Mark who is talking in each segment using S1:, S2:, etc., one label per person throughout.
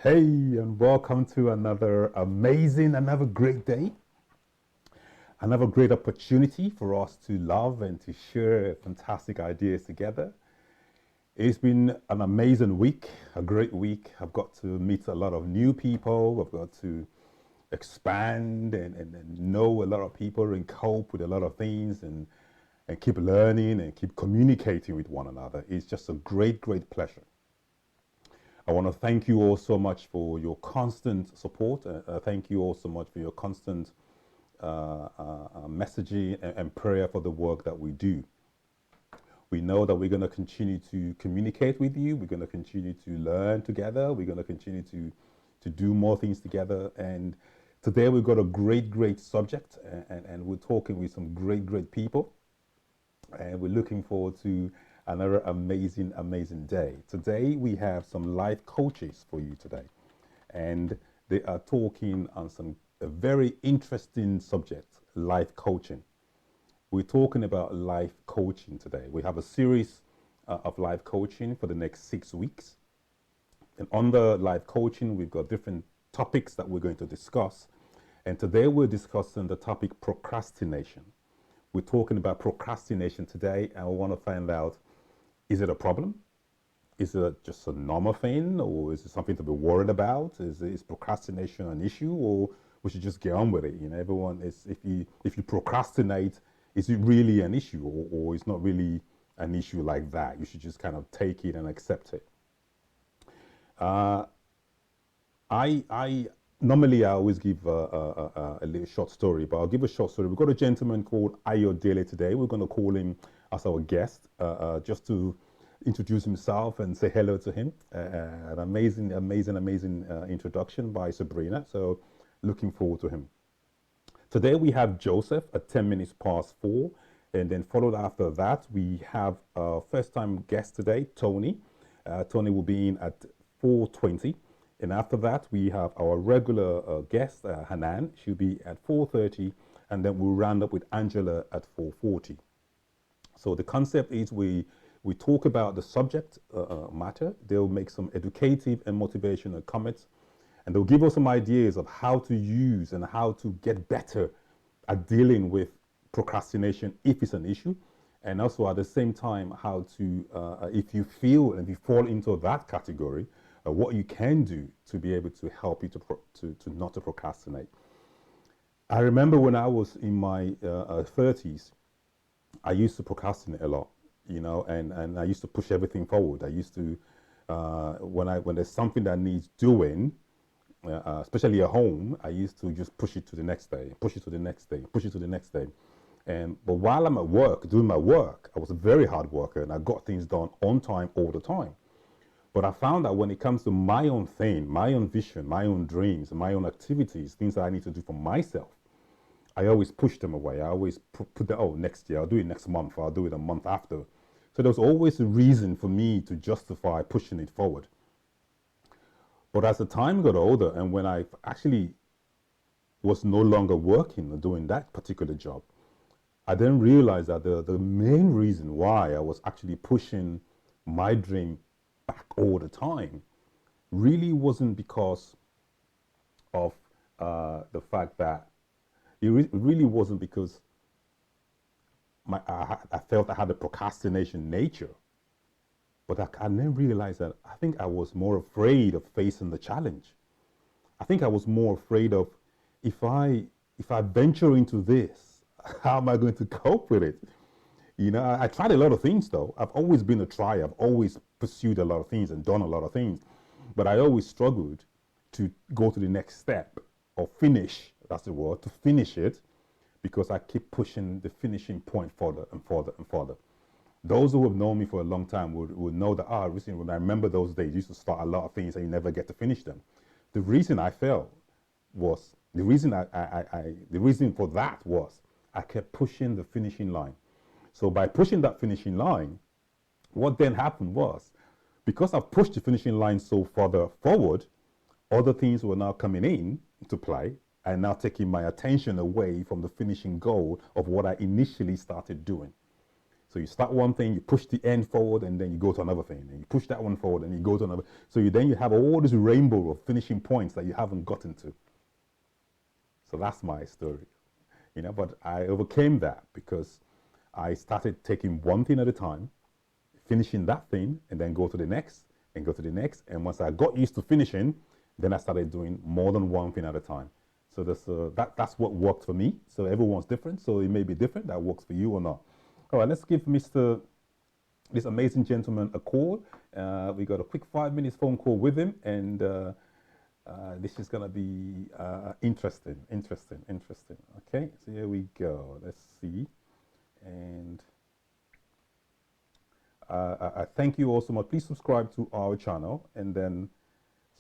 S1: Hey, and welcome to another great day, another great opportunity for us to love and to share fantastic ideas together. It's been an amazing week, a great week. I've got to meet a lot of new people. I've got to expand and know a lot of people and cope with a lot of things and keep learning and keep communicating with one another. It's just a great pleasure. I want to thank you all so much for your constant support. Thank you all so much for your constant messaging and prayer for the work that we do. We know that we're going to continue to communicate with you. We're going to continue to learn together. We're going to continue to do more things together. And today we've got a great subject, and we're talking with some great people. And we're looking forward to another amazing day. Today we have some life coaches for you today, and they are talking on a very interesting subject, life coaching. We're talking about life coaching today. We have a series of life coaching for the next 6 weeks, and under life coaching we've got different topics that we're going to discuss, and today we're discussing the topic procrastination. We're talking about procrastination today, and we want to find out, is it a problem? Is it just a normal thing, or is it something to be worried about? Is procrastination an issue, or we should just get on with it? You know, everyone is, if you procrastinate, is it really an issue, or it's not really an issue like that? You should just kind of take it and accept it. I normally I always give a little short story, but I'll give a short story. We've got a gentleman called Oladele today. We're going to call him as our guest, just to introduce himself and say hello to him. An amazing introduction by Sabrina. So looking forward to him. Today we have Joseph at 10 minutes past 4. And then followed after that, we have our first time guest today, Tony. Tony will be in at 4:20. And after that, we have our regular guest, Hanane. She'll be at 4:30. And then we'll round up with Angela at 4:40. So the concept is we talk about the subject matter. They'll make some educative and motivational comments, and they'll give us some ideas of how to use and how to get better at dealing with procrastination if it's an issue, and also at the same time how to, if you feel and you fall into that category, what you can do to be able to help you to not to procrastinate. I remember when I was in my 30s, I used to procrastinate a lot, you know, and I used to push everything forward. I used to, when there's something that needs doing, especially at home, I used to just push it to the next day, push it to the next day, push it to the next day. But while I'm at work, doing my work, I was a very hard worker and I got things done on time all the time. But I found that when it comes to my own thing, my own vision, my own dreams, my own activities, things that I need to do for myself, I always push them away. I always put the, oh, next year, I'll do it next month, or I'll do it a month after. So there was always a reason for me to justify pushing it forward. But as the time got older, and when I actually was no longer working or doing that particular job, I then realized that the main reason why I was actually pushing my dream back all the time really wasn't because of the fact that it really wasn't because I felt I had a procrastination nature, but I then realized that I think I was more afraid of facing the challenge. I think I was more afraid of, if I venture into this, how am I going to cope with it? You know, I tried a lot of things though. I've always been a trier. I've always pursued a lot of things and done a lot of things, but I always struggled to go to the next step or finish. That's the word, to finish it, because I keep pushing the finishing point further and further and further. Those who have known me for a long time would know that, recently when I remember those days, you used to start a lot of things and you never get to finish them. The reason I failed was, the reason for that was I kept pushing the finishing line. So by pushing that finishing line, what then happened was, because I've pushed the finishing line so further forward, other things were now coming in to play and now taking my attention away from the finishing goal of what I initially started doing. So you start one thing, you push the end forward, and then you go to another thing, and you push that one forward, and you go to another. So then you have all this rainbow of finishing points that you haven't gotten to. So that's my story, But I overcame that because I started taking one thing at a time, finishing that thing, and then go to the next, and go to the next. And once I got used to finishing, then I started doing more than one thing at a time. So that's what worked for me. So everyone's different. So it may be different. That works for you or not. All right, let's give this amazing gentleman a call. We got a quick 5 minutes phone call with him, and this is gonna be interesting. Okay, so here we go. Let's see, and I thank you all so much. Please subscribe to our channel, and then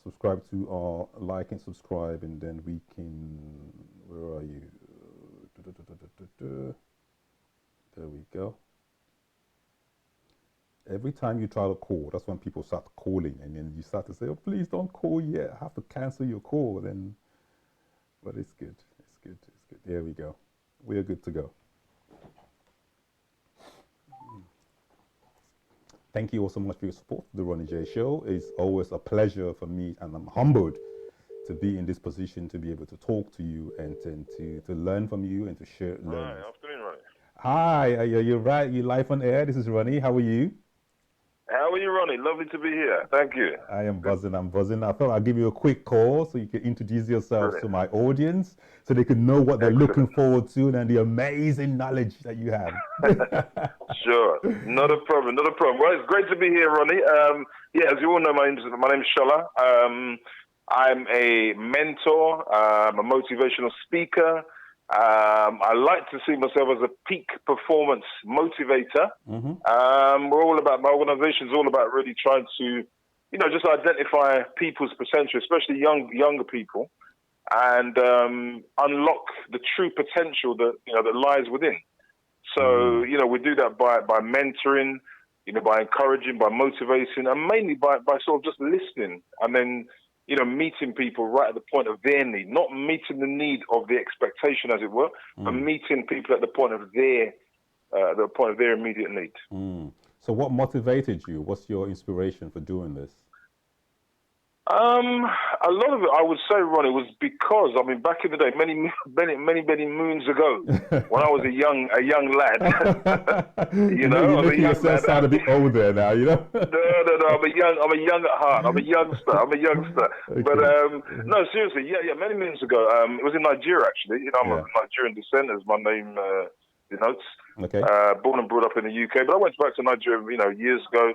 S1: subscribe to our like and subscribe, and then we can. Where are you? There we go. Every time you try to call, that's when people start calling, and then you start to say, "Oh, please don't call yet. I have to cancel your call." Then, but it's good. It's good. There we go. We are good to go. Thank you all so much for your support for the Ronnie J Show. It's always a pleasure for me, and I'm humbled to be in this position to be able to talk to you and to learn from you and to share.
S2: Hi, afternoon, Ronnie.
S1: Hi, you're right. You're live on air. This is Ronnie. How are you?
S2: How are you, Ronnie? Lovely to be here. Thank you.
S1: I am buzzing. I'm buzzing. I thought I'll give you a quick call so you can introduce yourself to my audience so they can know what they're looking forward to and the amazing knowledge that you have.
S2: Sure. Not a problem. Well, it's great to be here, Ronnie. As you all know, my name's Shola. I'm a mentor. I'm a motivational speaker. I like to see myself as a peak performance motivator. We're all about, my organization's all about really trying to, just identify people's potential, especially younger people, and unlock the true potential that that lies within. So we do that by mentoring, by encouraging, by motivating, and mainly by sort of just listening, and then meeting people right at the point of their need, not meeting the need of the expectation, as it were, but meeting people at the point of their immediate need.
S1: So what motivated you? What's your inspiration for doing this?
S2: A lot of it, I would say, Ronnie, was because, back in the day, many moons ago, when I was a young lad,
S1: You're making yourself sound a bit older now,
S2: No, I'm young at heart. I'm a youngster. Okay. But no, seriously, many moons ago, it was in Nigeria, actually. I'm of Nigerian descent, as my name denotes.
S1: Okay.
S2: Born and brought up in the UK, but I went back to Nigeria, years ago,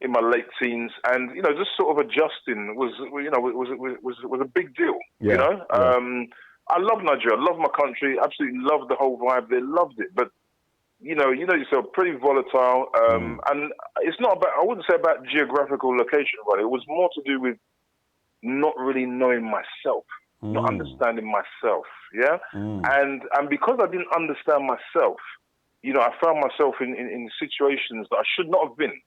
S2: in my late teens, and just sort of adjusting was a big deal. I love Nigeria, I love my country, absolutely love the whole vibe. They loved it, but you know yourself, pretty volatile. And it's not about, I wouldn't say about geographical location, right? It was more to do with not really knowing myself, not understanding myself. And because I didn't understand myself, I found myself in situations that I should not have been.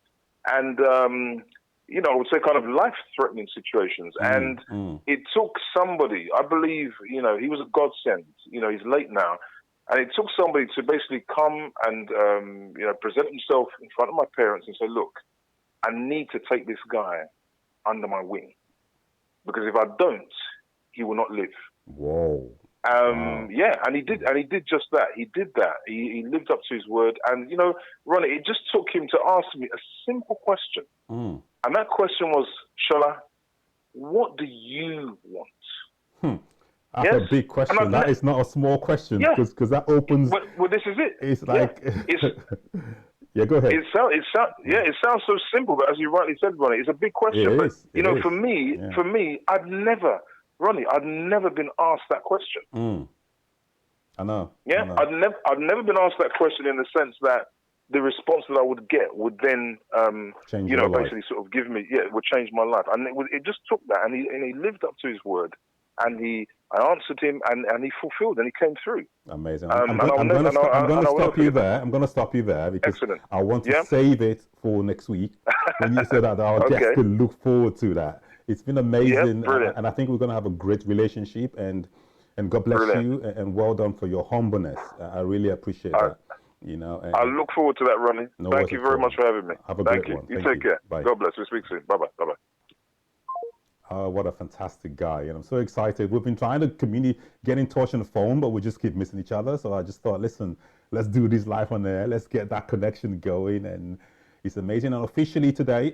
S2: And, I would say kind of life-threatening situations. And it took somebody, I believe, he was a godsend. He's late now. And it took somebody to basically come and, present himself in front of my parents and say, look, I need to take this guy under my wing. Because if I don't, he will not live.
S1: Whoa.
S2: And he did just that. He did that. He lived up to his word. And, Ronnie, it just took him to ask me a simple question. And that question was, Shola, what do you want?
S1: That's a big question. That is not a small question, because that opens...
S2: Well, this is it.
S1: It's like... go ahead.
S2: It sounds so simple, but as you rightly said, Ronnie, it's a big question. For me, I'd never been asked that question.
S1: I know.
S2: I'd never been asked that question in the sense that the response that I would get would then, basically sort of give me, would change my life. And it just took that, and he lived up to his word, and I answered him, and he fulfilled, and he came through.
S1: Amazing. I'm going to stop you there. I'm going to stop you there because I want to save it for next week when you said that our guests can look forward to that. It's been amazing, and I think we're going to have a great relationship, and God bless you, and well done for your humbleness. I really appreciate that. You know,
S2: I look forward to that, Ronnie.
S1: No
S2: Thank you very much for having me.
S1: Have a
S2: Thank
S1: great
S2: you.
S1: one.
S2: You take care.
S1: Bye.
S2: God bless. We'll speak soon. Bye-bye. Bye-bye.
S1: What a fantastic guy. And I'm so excited. We've been trying to get in touch on the phone, but we just keep missing each other. So I just thought, listen, let's do this live on air. Let's get that connection going. And it's amazing. And officially today,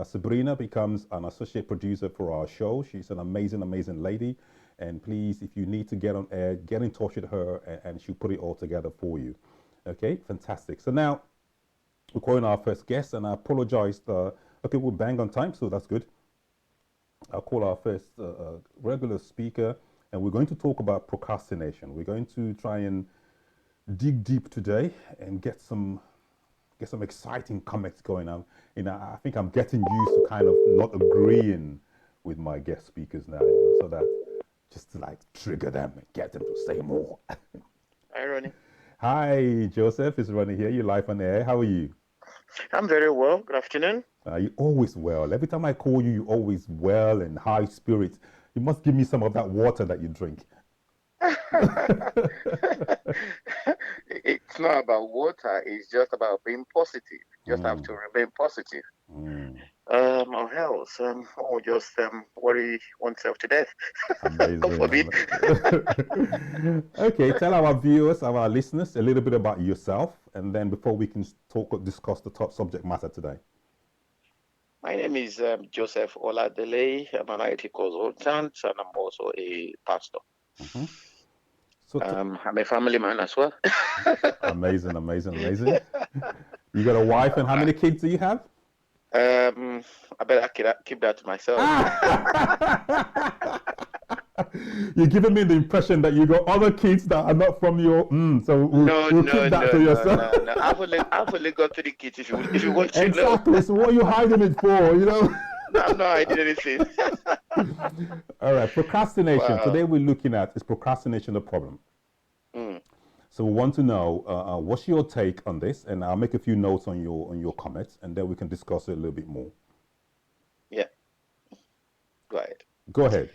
S1: Sabrina becomes an associate producer for our show. She's an amazing, amazing lady. And please, if you need to get on air, get in touch with her and she'll put it all together for you. Okay, fantastic. So now we're calling our first guest, and I apologized. Okay, we're bang on time, so that's good. I'll call our first regular speaker, and we're going to talk about procrastination. We're going to try and dig deep today and get some exciting comments going on. I think I'm getting used to kind of not agreeing with my guest speakers now, so that just to like trigger them and get them to say more.
S3: Hi, Ronnie.
S1: Hi, Joseph. It's Ronnie here. You're live on air. How are you?
S3: I'm very well. Good afternoon.
S1: You're always well. Every time I call you, you're always well and high spirits. You must give me some of that water that you drink.
S3: It's not about water. It's just about being positive. Just have to remain positive. Or else, or just worry oneself to death.
S1: Amazing. Okay, tell our viewers, our listeners, a little bit about yourself, and then before we can discuss the top subject matter today.
S3: My name is Joseph Oladele. I'm an IT consultant, and I'm also a pastor. So I'm a family man as well.
S1: Amazing. You got a wife, and how many kids do you have?
S3: I better keep that to myself.
S1: You're giving me the impression that you got other kids that are not from your. So we'll keep that to yourself.
S3: No. I've only got 3 kids. If you want to know.
S1: Exactly. So what are you hiding it for?
S3: No, I'm not hiding anything.
S1: All right. Procrastination. Wow. Today we're looking at, is procrastination a problem? So we want to know what's your take on this, and I'll make a few notes on your comments, and then we can discuss it a little bit more.
S3: Yeah. Go ahead.
S1: Go ahead.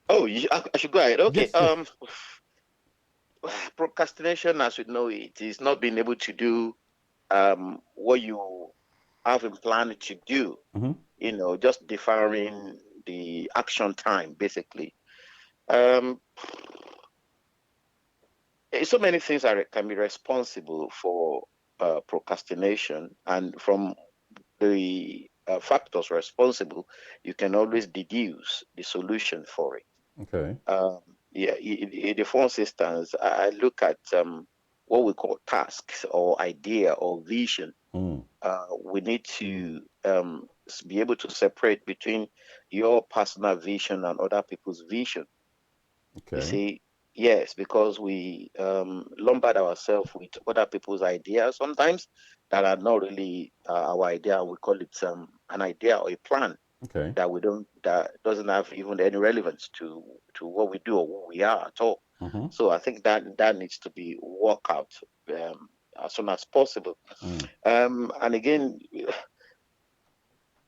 S3: Oh, I should go ahead. Okay.
S1: Yes.
S3: Procrastination, as we know it, is not being able to do what you have in plan to do. Just deferring the action time, basically. So many things can be responsible for procrastination, and from the factors responsible, you can always deduce the solution for it.
S1: Okay.
S3: In the first instance, I look at what we call tasks or idea or vision. We need to be able to separate between your personal vision and other people's vision.
S1: Okay.
S3: You see, yes, because we lombard ourselves with other people's ideas sometimes that are not really our idea. We call it an idea or a plan.
S1: Okay.
S3: That doesn't have even any relevance to what we do or who we are at all. So I think that needs to be worked out as soon as possible. And again,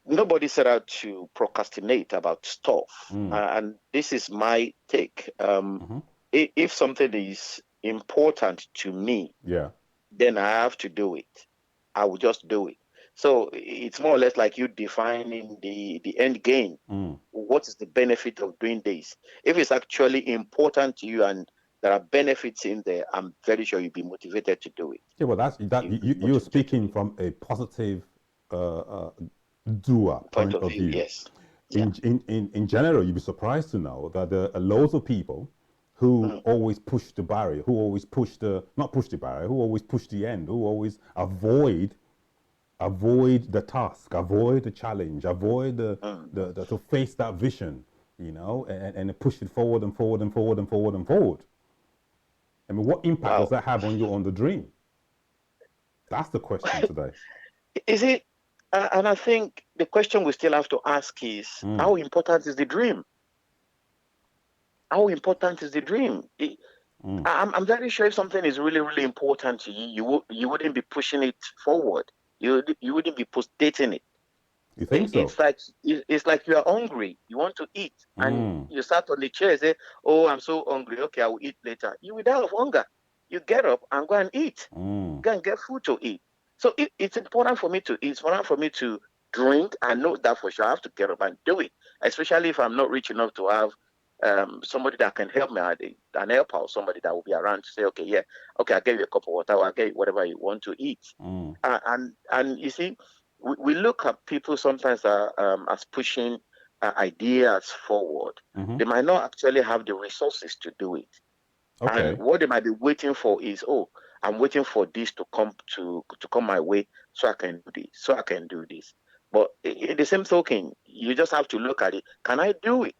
S3: nobody set out to procrastinate about stuff, and this is my take. If something is important to me, then I have to do it. I will just do it. So it's more or less like you defining the end game. What is the benefit of doing this? If it's actually important to you and there are benefits in there, I'm very sure you'll be motivated to do it.
S1: Yeah, well, you're speaking from a positive doer point of view.
S3: Yes.
S1: In general, you'd be surprised to know that there are loads of people who always push the barrier, who always push the end, who always avoid the task, avoid the challenge, avoid to face that vision, and push it forward and forward and forward and forward and forward. I mean, what impact does that have on the dream? That's the question today.
S3: Is it? And I think the question we still have to ask is, how important is the dream? How important is the dream? I'm very sure if something is really, really important to you, you wouldn't be pushing it forward. You wouldn't be postdating it.
S1: You think so?
S3: It's like you are hungry. You want to eat, and you sat on the chair and say, "Oh, I'm so hungry. Okay, I will eat later." You will die of hunger. you get up and go and eat. Go and get food to eat. So it's important for me to eat. It's important for me to drink. I know that for sure. I have to get up and do it, especially if I'm not rich enough to have somebody that can help me, an helper or somebody that will be around to say, okay, yeah, okay, I'll give you a cup of water, or I'll get you whatever you want to eat. And you see, we look at people sometimes as pushing ideas forward. They might not actually have the resources to do it. Okay. And what they might be waiting for is, oh, I'm waiting for this to come my way so I can do this, so I can do this. But in the same token, you just have to look at it. Can I do it?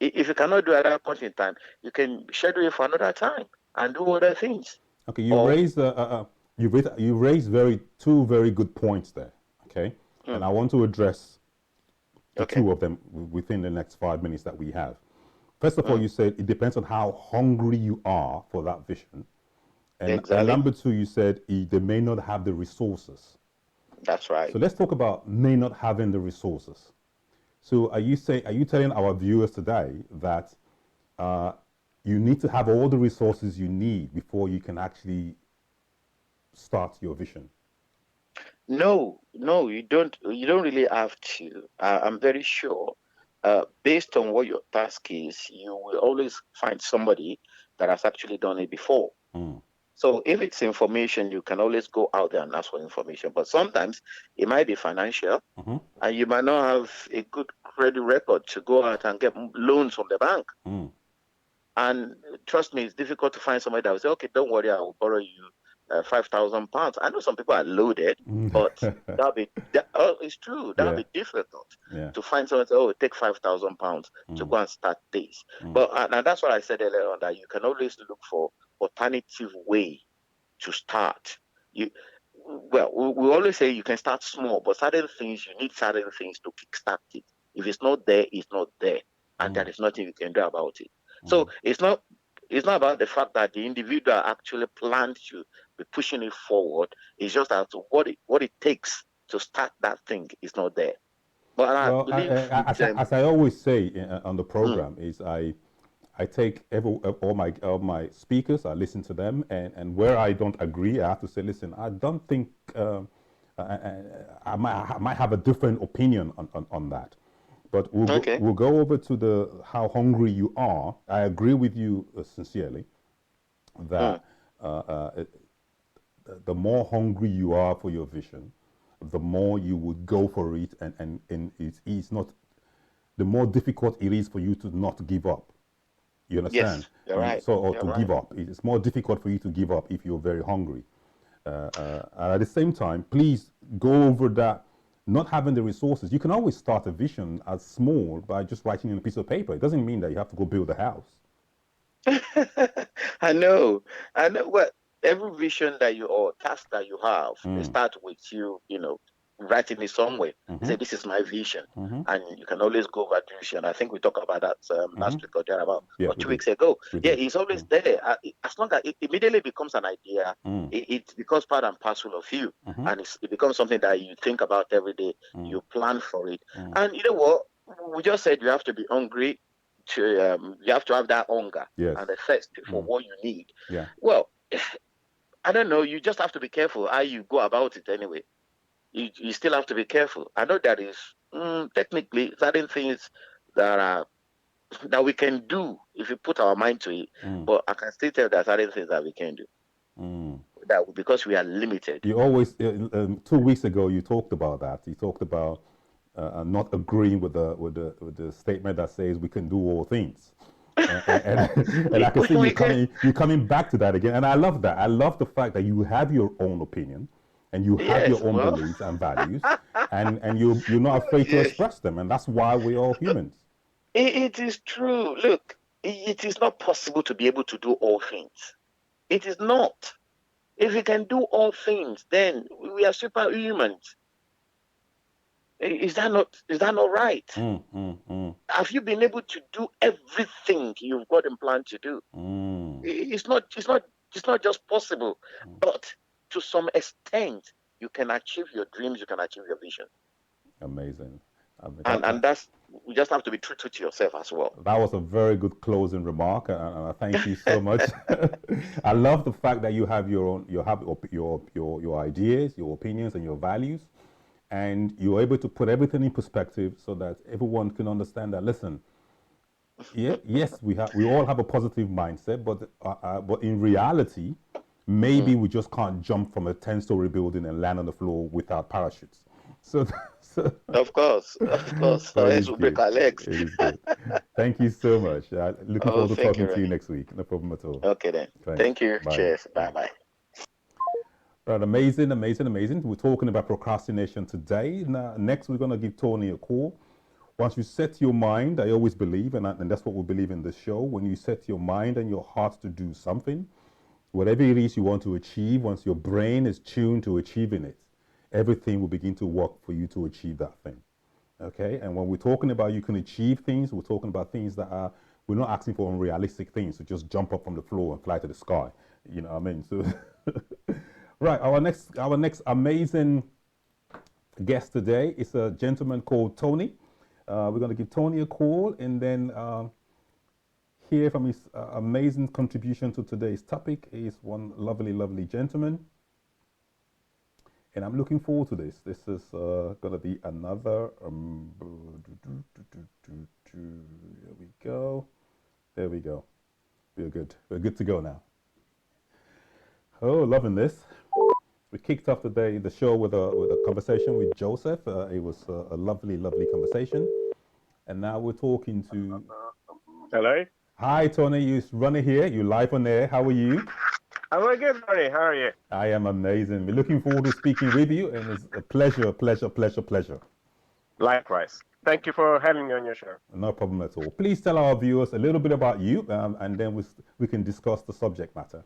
S3: If you cannot do it at that point in time, you can schedule it for another time and do other things.
S1: Okay, you raised two very good points there. Okay, and I want to address the two of them within the next 5 minutes that we have. First of all, you said it depends on how hungry you are for that vision. And number two, you said they may not have the resources.
S3: That's right.
S1: So let's talk about may not having the resources. So are you telling our viewers today that you need to have all the resources you need before you can actually start your vision?
S3: No, you don't really have to. I'm very sure. Based on what your task is, you will always find somebody that has actually done it before. So if it's information, you can always go out there and ask for information. But sometimes it might be financial, and you might not have a good credit record to go out and get loans from the bank. And trust me, it's difficult to find somebody that will say, okay, don't worry, I will borrow you £5,000. I know some people are loaded, but it's true. That'll be difficult to find someone to say, oh, take £5,000 to go and start this. But and that's what I said earlier on, that you can always look for alternative way to start. We always say you can start small, but certain things, you need certain things to kickstart it. If it's not there, it's not there, and there is nothing you can do about it. So it's not about the fact that the individual actually planned to be pushing it forward. It's just that what it takes to start that thing is not there. But I believe,
S1: as I always say on the program, is I take all my speakers, I listen to them, and where I don't agree, I have to say, listen, I don't think I might have a different opinion on that. But we'll go over to how hungry you are. I agree with you sincerely that the more hungry you are for your vision, the more you would go for it, and it's not, the more difficult it is for you to not give up. You understand?
S3: Yes, you're right.
S1: Give up. It's more difficult for you to give up if you're very hungry. And at the same time, please go over that. Not having the resources, you can always start a vision as small by just writing in a piece of paper. It doesn't mean that you have to go build a house.
S3: I know. Well, every vision that or task that you have, they start with you, writing it somewhere. Say, this is my vision. And you can always go over the vision. I think we talked about that last week or thereabout, or 2 weeks ago. It's always there. As long as it immediately becomes an idea, it becomes part and parcel of you. And it becomes something that you think about every day. You plan for it. And you know what? We just said you have to be hungry. You have to have that hunger and the thirst for what you need. Well, I don't know. You just have to be careful how you go about it anyway. You still have to be careful. I know that is technically certain things that we can do if we put our mind to it. But I can still tell that certain things that we can do. That because we are limited.
S1: You always 2 weeks ago you talked about that. You talked about not agreeing with the statement that says we can do all things. And I can see you coming back to that again. And I love that. I love the fact that you have your own opinion. And you have your own beliefs and values, and you're not afraid to express them, and that's why we're all humans.
S3: It is true. Look, it is not possible to be able to do all things. It is not. If we can do all things, then we are superhumans. Is that not right? Have you been able to do everything you've got in plan to do? It's not just possible, but to some extent, you can achieve your dreams, you can achieve your vision.
S1: Amazing.
S3: And that's you just have to be true to yourself as well.
S1: That was a very good closing remark. Thank you so much. I love the fact that you have your own, your ideas, your opinions, and your values, and you're able to put everything in perspective so that everyone can understand that. Listen, yes, we all have a positive mindset, but in reality, maybe we just can't jump from a 10-story building and land on the floor without parachutes. So
S3: of course. So else we'll break our legs.
S1: It is good. Thank you so much. Looking forward to talking to you next week. No problem at all.
S3: Okay then.
S1: Thanks.
S3: Thank you.
S1: Bye.
S3: Cheers. Bye.
S1: Right, amazing. We're talking about procrastination today. Now, next we're going to give Tony a call. Once you set your mind, I always believe, and that's what we believe in this show, when you set your mind and your heart to do something, whatever it is you want to achieve, once your brain is tuned to achieving it, everything will begin to work for you to achieve that thing. Okay? And when we're talking about you can achieve things, we're talking about things that are, we're not asking for unrealistic things, to just jump up from the floor and fly to the sky. You know what I mean? So, right, our next amazing guest today is a gentleman called Tony. We're going to give Tony a call and then hear from his amazing contribution to today's topic. He's one lovely, lovely gentleman. And I'm looking forward to this. This is going to be another... There we go. We're good. We're good to go now. Oh, loving this. We kicked off today the show with a conversation with Joseph. It was a lovely, lovely conversation. And now we're talking to...
S4: Hello.
S1: Hi, Tony. You're running here. You're live on air. How are you?
S4: I'm very good, Tony. How are you?
S1: I am amazing. We're looking forward to speaking with you, and it's a pleasure.
S4: Likewise. Thank you for having me on your show.
S1: No problem at all. Please tell our viewers a little bit about you, and then we can discuss the subject matter.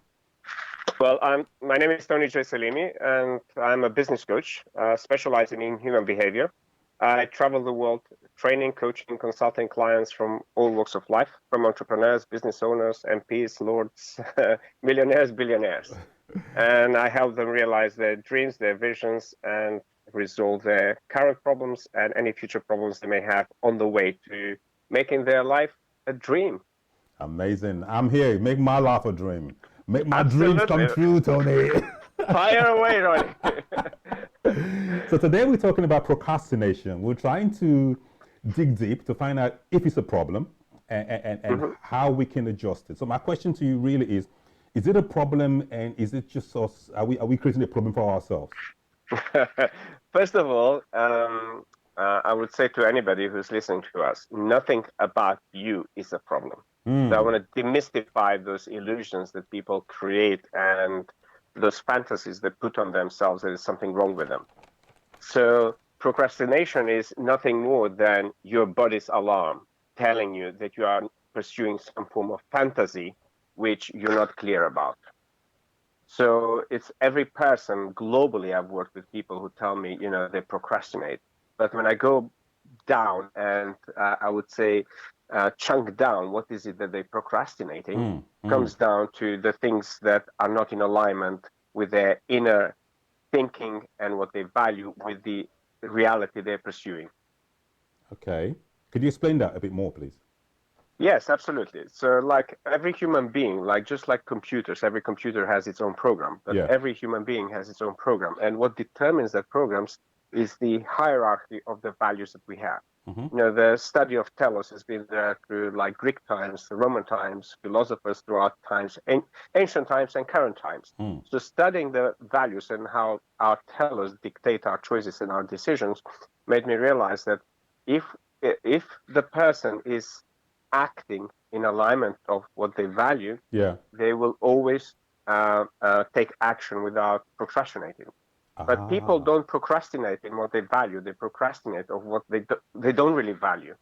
S4: Well, my name is Tony J. Selimi, and I'm a business coach specializing in human behavior. I travel the world training, coaching, consulting clients from all walks of life, from entrepreneurs, business owners, MPs, lords, millionaires, billionaires. And I help them realize their dreams, their visions, and resolve their current problems and any future problems they may have on the way to making their life a dream.
S1: Amazing. I'm here. Make my life a dream. Make my dreams come true, Tony.
S4: Fire away, Ronnie.
S1: So today we're talking about procrastination. We're trying to dig deep to find out if it's a problem and how we can adjust it. So my question to you really is it a problem, and is it just us? Are we creating a problem for ourselves?
S4: First of all, I would say to anybody who's listening to us, nothing about you is a problem. So I want to demystify those illusions that people create and those fantasies they put on themselves that there's something wrong with them. So procrastination is nothing more than your body's alarm telling you that you are pursuing some form of fantasy which you're not clear about. So it's every person globally. I've worked with people who tell me, they procrastinate. But when I go down and I would say chunk down, what is it that they're procrastinating, comes down to the things that are not in alignment with their inner thinking and what they value with the reality they're pursuing.
S1: Okay. Could you explain that a bit more, please?
S4: Yes, absolutely. So like every human being, just like computers, every computer has its own program, but every human being has its own program. And what determines that programs is the hierarchy of the values that we have. The study of telos has been there through Greek times, the Roman times, philosophers throughout times, ancient times and current times. So studying the values and how our telos dictate our choices and our decisions made me realize that if the person is acting in alignment of what they value, they will always take action without procrastinating. But people don't procrastinate in what they value. They procrastinate of what they don't really value.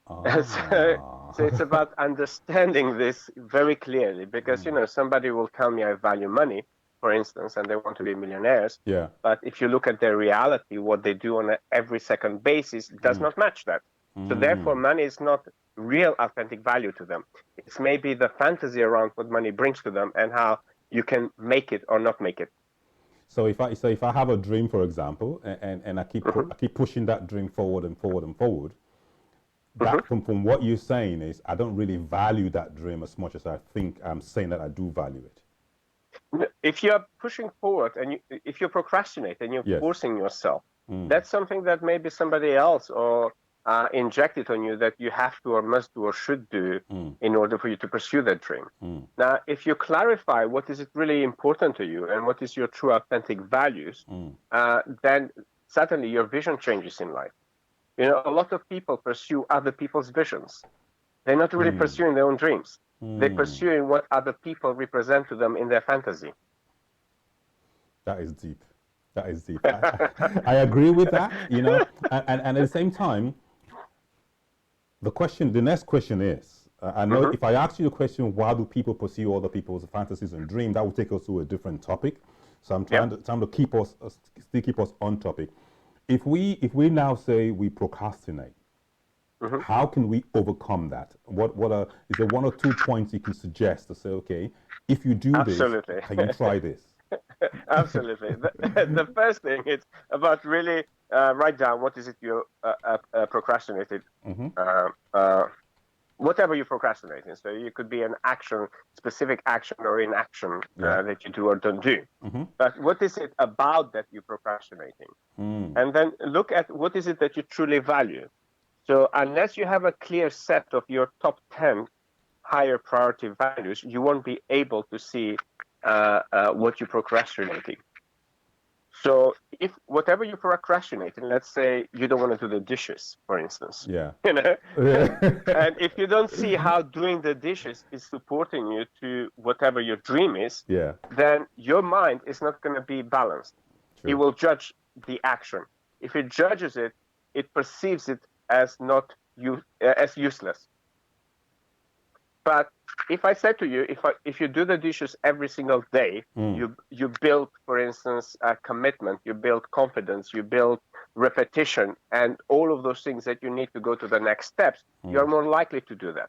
S4: So it's about understanding this very clearly, because somebody will tell me I value money, for instance, and they want to be millionaires. But if you look at their reality, what they do on an every second basis does not match that. So therefore, money is not real authentic value to them. It's maybe the fantasy around what money brings to them and how you can make it or not make it.
S1: So if I have a dream, for example, and I keep pushing that dream forward and forward and forward, that from what you're saying is, I don't really value that dream as much as I think I'm saying that I do value it.
S4: If you're pushing forward and if you procrastinate and you're forcing yourself, that's something that maybe somebody else or injected on you that you have to or must do or should do in order for you to pursue that dream. Now, if you clarify what is it really important to you and what is your true authentic values, then suddenly your vision changes in life. You know, a lot of people pursue other people's visions. They're not really pursuing their own dreams. They're pursuing what other people represent to them in their fantasy.
S1: That is deep. That is deep. I agree with that, you know, and at the same time, the next question is, I know if I ask you the question, why do people pursue other people's fantasies and dreams, that will take us to a different topic. So I'm trying to keep us on topic. If we now say we procrastinate, how can we overcome that? Is there 1 or 2 points you can suggest to say, okay, if you do this, can you try this?
S4: Absolutely. The first thing is about really write down what is it you procrastinated. Whatever you're procrastinating. So it could be an action, specific action or inaction that you do or don't do. But what is it about that you're procrastinating? And then look at what is it that you truly value. So unless you have a clear set of your top 10 higher priority values, you won't be able to see what you're procrastinating. So if whatever you're procrastinating, let's say you don't want to do the dishes, for instance.
S1: Yeah.
S4: You know? And if you don't see how doing the dishes is supporting you to whatever your dream is, then your mind is not going to be balanced. True. It will judge the action. If it judges it, it perceives it as as useless. But if I said to you, if you do the dishes every single day, you build, for instance, a commitment, you build confidence, you build repetition, and all of those things that you need to go to the next steps, you're more likely to do that.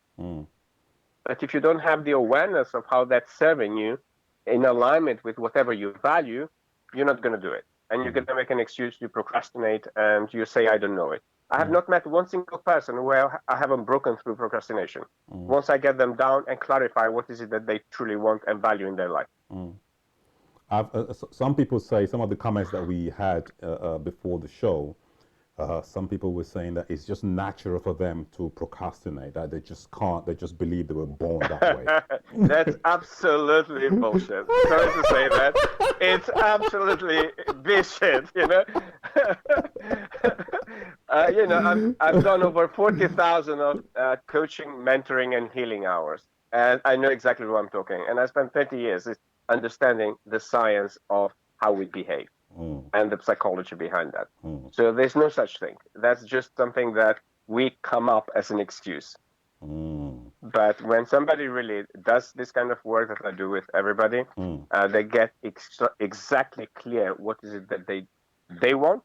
S4: But if you don't have the awareness of how that's serving you in alignment with whatever you value, you're not going to do it. And you're going to make an excuse, you procrastinate, and you say, I don't know it. I have not met one single person where I haven't broken through procrastination. Once I get them down and clarify what is it that they truly want and value in their life.
S1: Some people say, some of the comments that we had before the show, some people were saying that it's just natural for them to procrastinate, that they just can't, they just believe they were born that way.
S4: That's absolutely bullshit. Sorry to say that. It's absolutely bullshit, you know. You know, I've done over 40,000 of coaching, mentoring, and healing hours. And I know exactly what I'm talking. And I spent 30 years understanding the science of how we behave and the psychology behind that. So there's no such thing. That's just something that we come up as an excuse. But when somebody really does this kind of work that I do with everybody, they get exactly clear what is it that they want.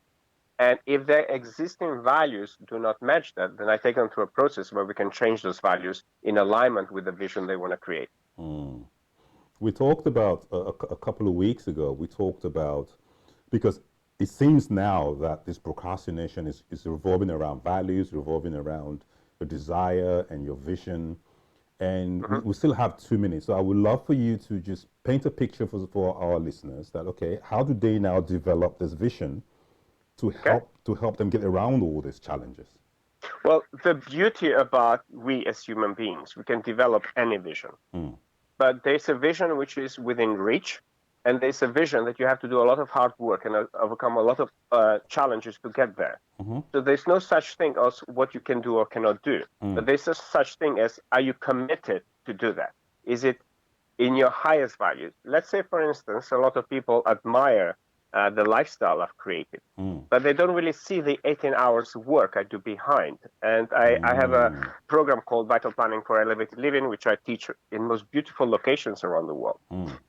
S4: And if their existing values do not match that, then I take them through a process where we can change those values in alignment with the vision they want to create.
S1: We talked about a couple of weeks ago, because it seems now that this procrastination is revolving around values, revolving around your desire and your vision. And we still have 2 minutes. So I would love for you to just paint a picture for our listeners that, okay, how do they now develop this vision to help them get around all these challenges?
S4: Well, the beauty about we as human beings, we can develop any vision. But there's a vision which is within reach, and there's a vision that you have to do a lot of hard work and overcome a lot of challenges to get there. So there's no such thing as what you can do or cannot do. But there's a such thing as, are you committed to do that? Is it in your highest values? Let's say, for instance, a lot of people admire the lifestyle I've created, but they don't really see the 18 hours work I do behind. And I have a program called Vital Planning for Elevated Living, which I teach in most beautiful locations around the world.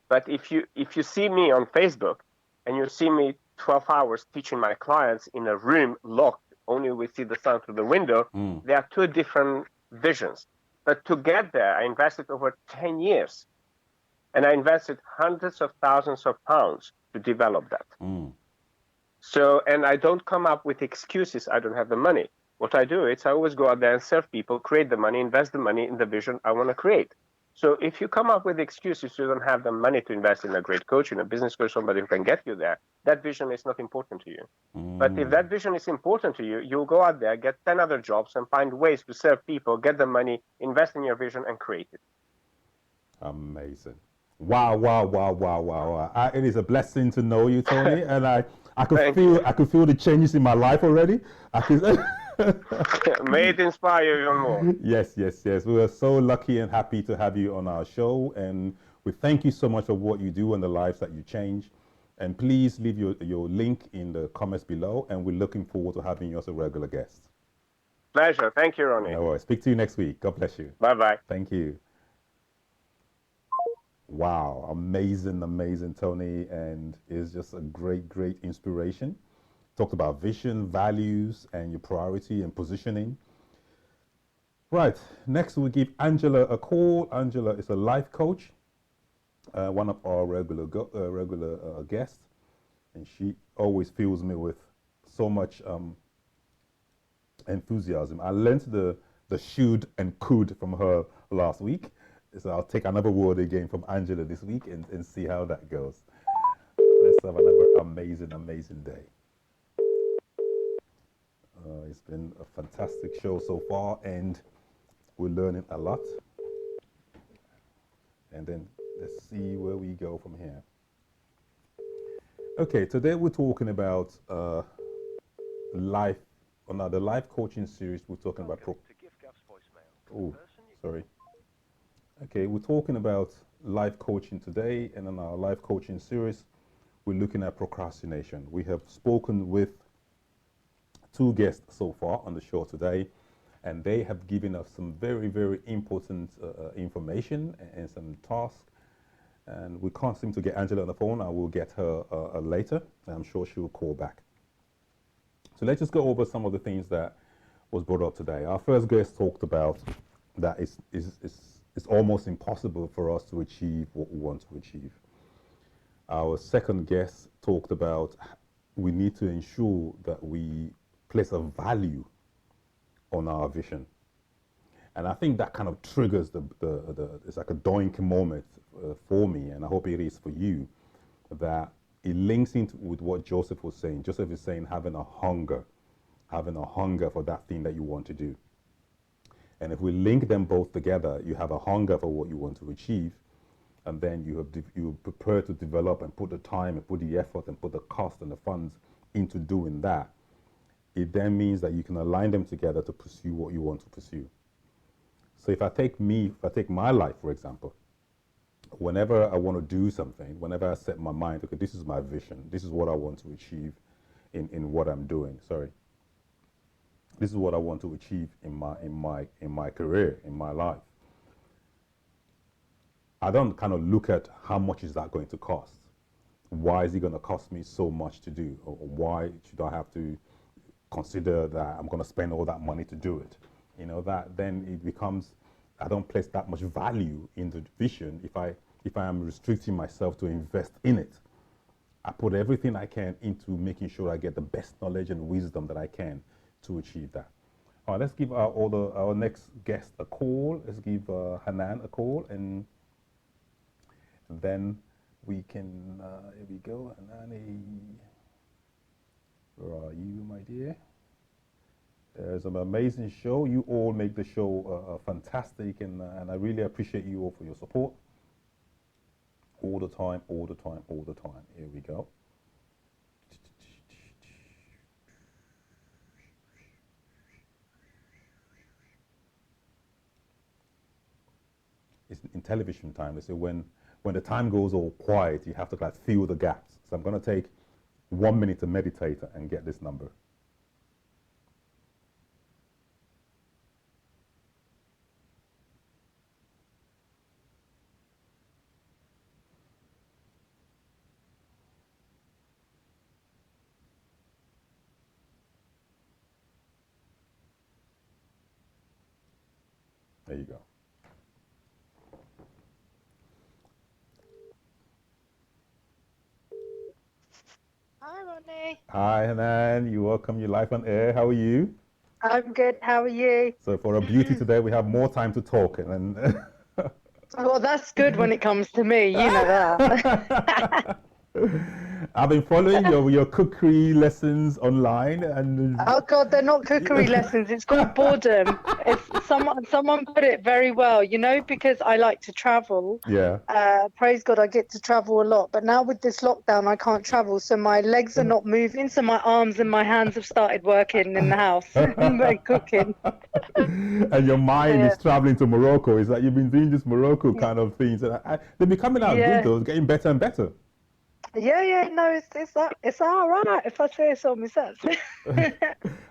S4: But if you see me on Facebook and you see me 12 hours teaching my clients in a room locked, only we see the sun through the window, there are 2 different visions. But to get there, I invested over 10 years. And I invested hundreds of thousands of pounds to develop that. So, and I don't come up with excuses, I don't have the money. What I do is I always go out there and serve people, create the money, invest the money in the vision I want to create. So if you come up with excuses you don't have the money to invest in a great coach, in a business coach, somebody who can get you there, that vision is not important to you. But if that vision is important to you, you'll go out there, get 10 other jobs and find ways to serve people, get the money, invest in your vision and create it.
S1: Amazing. Wow, wow, wow, wow, wow, wow. It is a blessing to know you, Tony. And I could feel the changes in my life already.
S4: May it inspire you even more.
S1: Yes, yes, yes. We are so lucky and happy to have you on our show. And we thank you so much for what you do and the lives that you change. And please leave your link in the comments below. And we're looking forward to having you as a regular guest.
S4: Pleasure. Thank you, Ronnie.
S1: No worries. Speak to you next week. God bless you.
S4: Bye-bye.
S1: Thank you. Wow, amazing, amazing, Tony. And it's just a great, great inspiration. Talked about vision, values, and your priority and positioning. Right, next we give Angela a call. Angela is a life coach, one of our regular guests, and she always fills me with so much enthusiasm. I learned the should and could from her last week, so I'll take another word again from Angela this week and see how that goes. Let's have another amazing, amazing day. It's been a fantastic show so far, and we're learning a lot. And then let's see where we go from here. Okay, today we're talking about life. On the life coaching series, we're talking about. Oh, sorry. Okay, we're talking about life coaching today, and in our life coaching series, we're looking at procrastination. We have spoken with 2 guests so far on the show today, and they have given us some very, very important information and some tasks. And we can't seem to get Angela on the phone. I will get her later, and I'm sure she will call back. So let's just go over some of the things that was brought up today. Our first guest talked about that it's almost impossible for us to achieve what we want to achieve. Our second guest talked about we need to ensure that we place a value on our vision. And I think that kind of triggers it's like a doink moment for me, and I hope it is for you, that it links into with what Joseph was saying. Joseph is saying having a hunger for that thing that you want to do. And if we link them both together, you have a hunger for what you want to achieve, and then you prepare to develop and put the time and put the effort and put the cost and the funds into doing that. It then means that you can align them together to pursue what you want to pursue. So if I take my life, for example, whenever I want to do something, whenever I set my mind, okay, this is my vision, this is what I want to achieve in what I'm doing. Sorry. This is what I want to achieve in my career, in my life. I don't kind of look at how much is that going to cost. Why is it going to cost me so much to do? Or why should I have to consider that I'm going to spend all that money to do it? You know, that then it becomes, I don't place that much value in the vision if I am restricting myself to invest in it. I put everything I can into making sure I get the best knowledge and wisdom that I can to achieve that. All right, let's give our next guest a call. Let's give Hanane a call, and then we can, here we go, Hanane. Where are you, my dear? There's an amazing show. You all make the show fantastic, and I really appreciate you all for your support. All the time, all the time, all the time. Here we go. It's in television time. They say when the time goes all quiet, you have to like fill the gaps. So I'm going to take 1 minute to meditate and get this number. There you go.
S5: Hi, Ronnie.
S1: Hi, Hanane. You're welcome. You're live on air. How are you?
S5: I'm good. How are you?
S1: So for a beauty today, we have more time to talk. And
S5: Well, that's good when it comes to me. You know that.
S1: I've been following your cookery lessons online, and
S5: Oh God, they're not cookery lessons. It's called boredom. It's someone put it very well, because I like to travel.
S1: Yeah.
S5: Praise God, I get to travel a lot. But now with this lockdown, I can't travel, so my legs are not moving. So my arms and my hands have started working in the house by cooking.
S1: And your mind is traveling to Morocco. It's like you've been doing this Morocco kind of things, and they're becoming out good though. It's getting better and better.
S5: Yeah, no, it's all right if I say so myself.
S1: I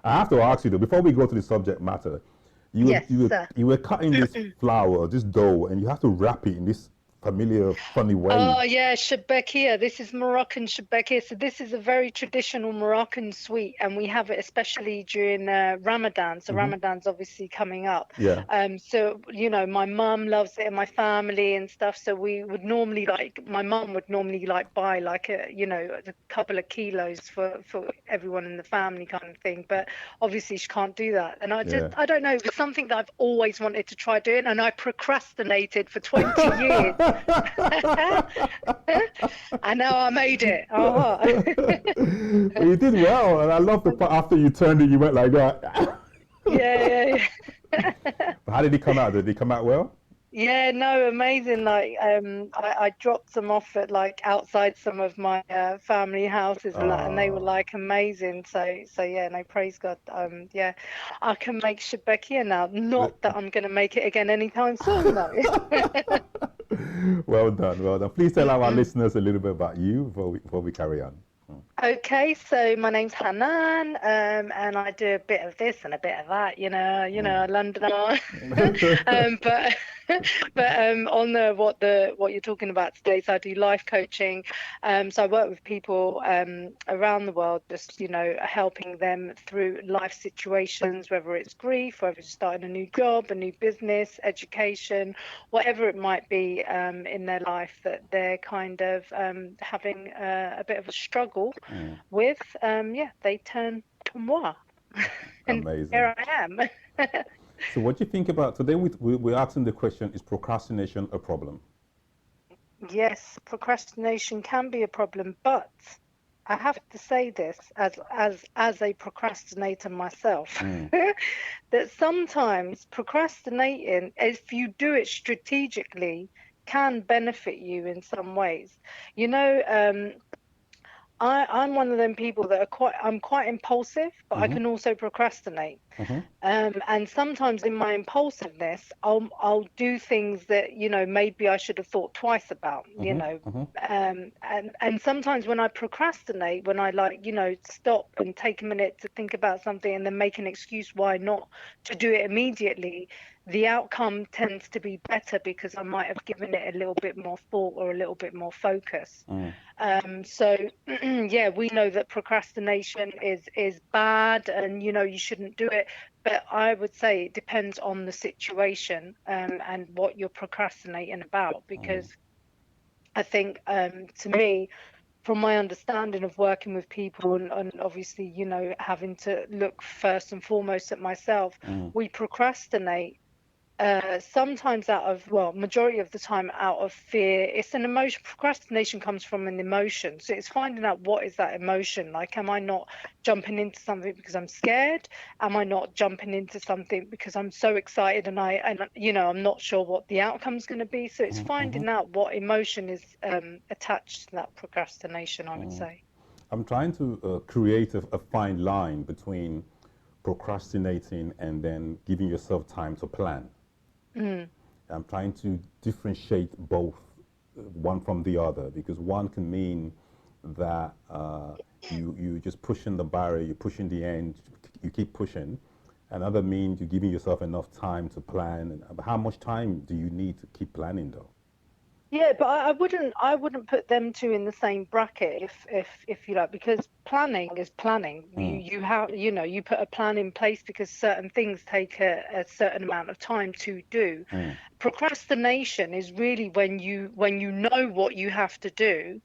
S1: have to ask you though, before we go to the subject matter, you were cutting this flour, this dough, and you have to wrap it in this familiar, funny way.
S5: Oh yeah, shebekia. This is Moroccan shebekia. So this is a very traditional Moroccan sweet, and we have it especially during Ramadan. So Ramadan's obviously coming up.
S1: Yeah.
S5: So my mum loves it, and my family and stuff. So we would normally my mum would normally buy a couple of kilos for everyone in the family kind of thing. But obviously she can't do that, and I don't know. It's something that I've always wanted to try doing, and I procrastinated for 20 years. And now I made it. Oh.
S1: Well, you did well, and I love the part after you turned it, you went like that.
S5: Yeah.
S1: How did it come out? Did it come out well?
S5: Yeah, no, amazing. I dropped them off at outside some of my family houses and that, and they were amazing. So yeah, no, praise God. Yeah, I can make shebekia now. Not that I'm going to make it again anytime soon, though.
S1: Well done. Please tell our listeners a little bit about you before we carry on.
S5: Okay, so my name's Hanane, and I do a bit of this and a bit of that, Londoner. but on what you're talking about today, so I do life coaching. So I work with people around the world, just helping them through life situations, whether it's grief, whether it's starting a new job, a new business, education, whatever it might be in their life that they're kind of having a bit of a struggle with. They turn to moi. And
S1: amazing.
S5: Here I am.
S1: So what do you think about today? We're asking the question: is procrastination a problem?
S5: Yes, procrastination can be a problem, but I have to say this as a procrastinator myself, that sometimes procrastinating, if you do it strategically, can benefit you in some ways. I'm one of them people that I'm quite impulsive, but I can also procrastinate. And sometimes in my impulsiveness, I'll do things that, maybe I should have thought twice about, and sometimes when I procrastinate, when I stop and take a minute to think about something and then make an excuse why not to do it immediately, the outcome tends to be better because I might have given it a little bit more thought or a little bit more focus. So yeah, we know that procrastination is bad, and you shouldn't do it, but I would say it depends on the situation and what you're procrastinating about, because I think to me, from my understanding of working with people and obviously having to look first and foremost at myself, we procrastinate sometimes majority of the time out of fear. It's an emotion. Procrastination comes from an emotion, so it's finding out what is that emotion. Am I not jumping into something because I'm scared? Am I not jumping into something because I'm so excited and I'm not sure what the outcome's going to be? So it's finding out what emotion is attached to that procrastination, I would say.
S1: I'm trying to create a fine line between procrastinating and then giving yourself time to plan. I'm trying to differentiate both, one from the other, because one can mean that you just pushing the barrier, you're pushing the end, you keep pushing. Another means you're giving yourself enough time to plan. And how much time do you need to keep planning, though?
S5: Yeah, but I wouldn't put them two in the same bracket if you like, because planning is planning. You put a plan in place because certain things take a certain amount of time to do. Procrastination is really when you know what you have to do,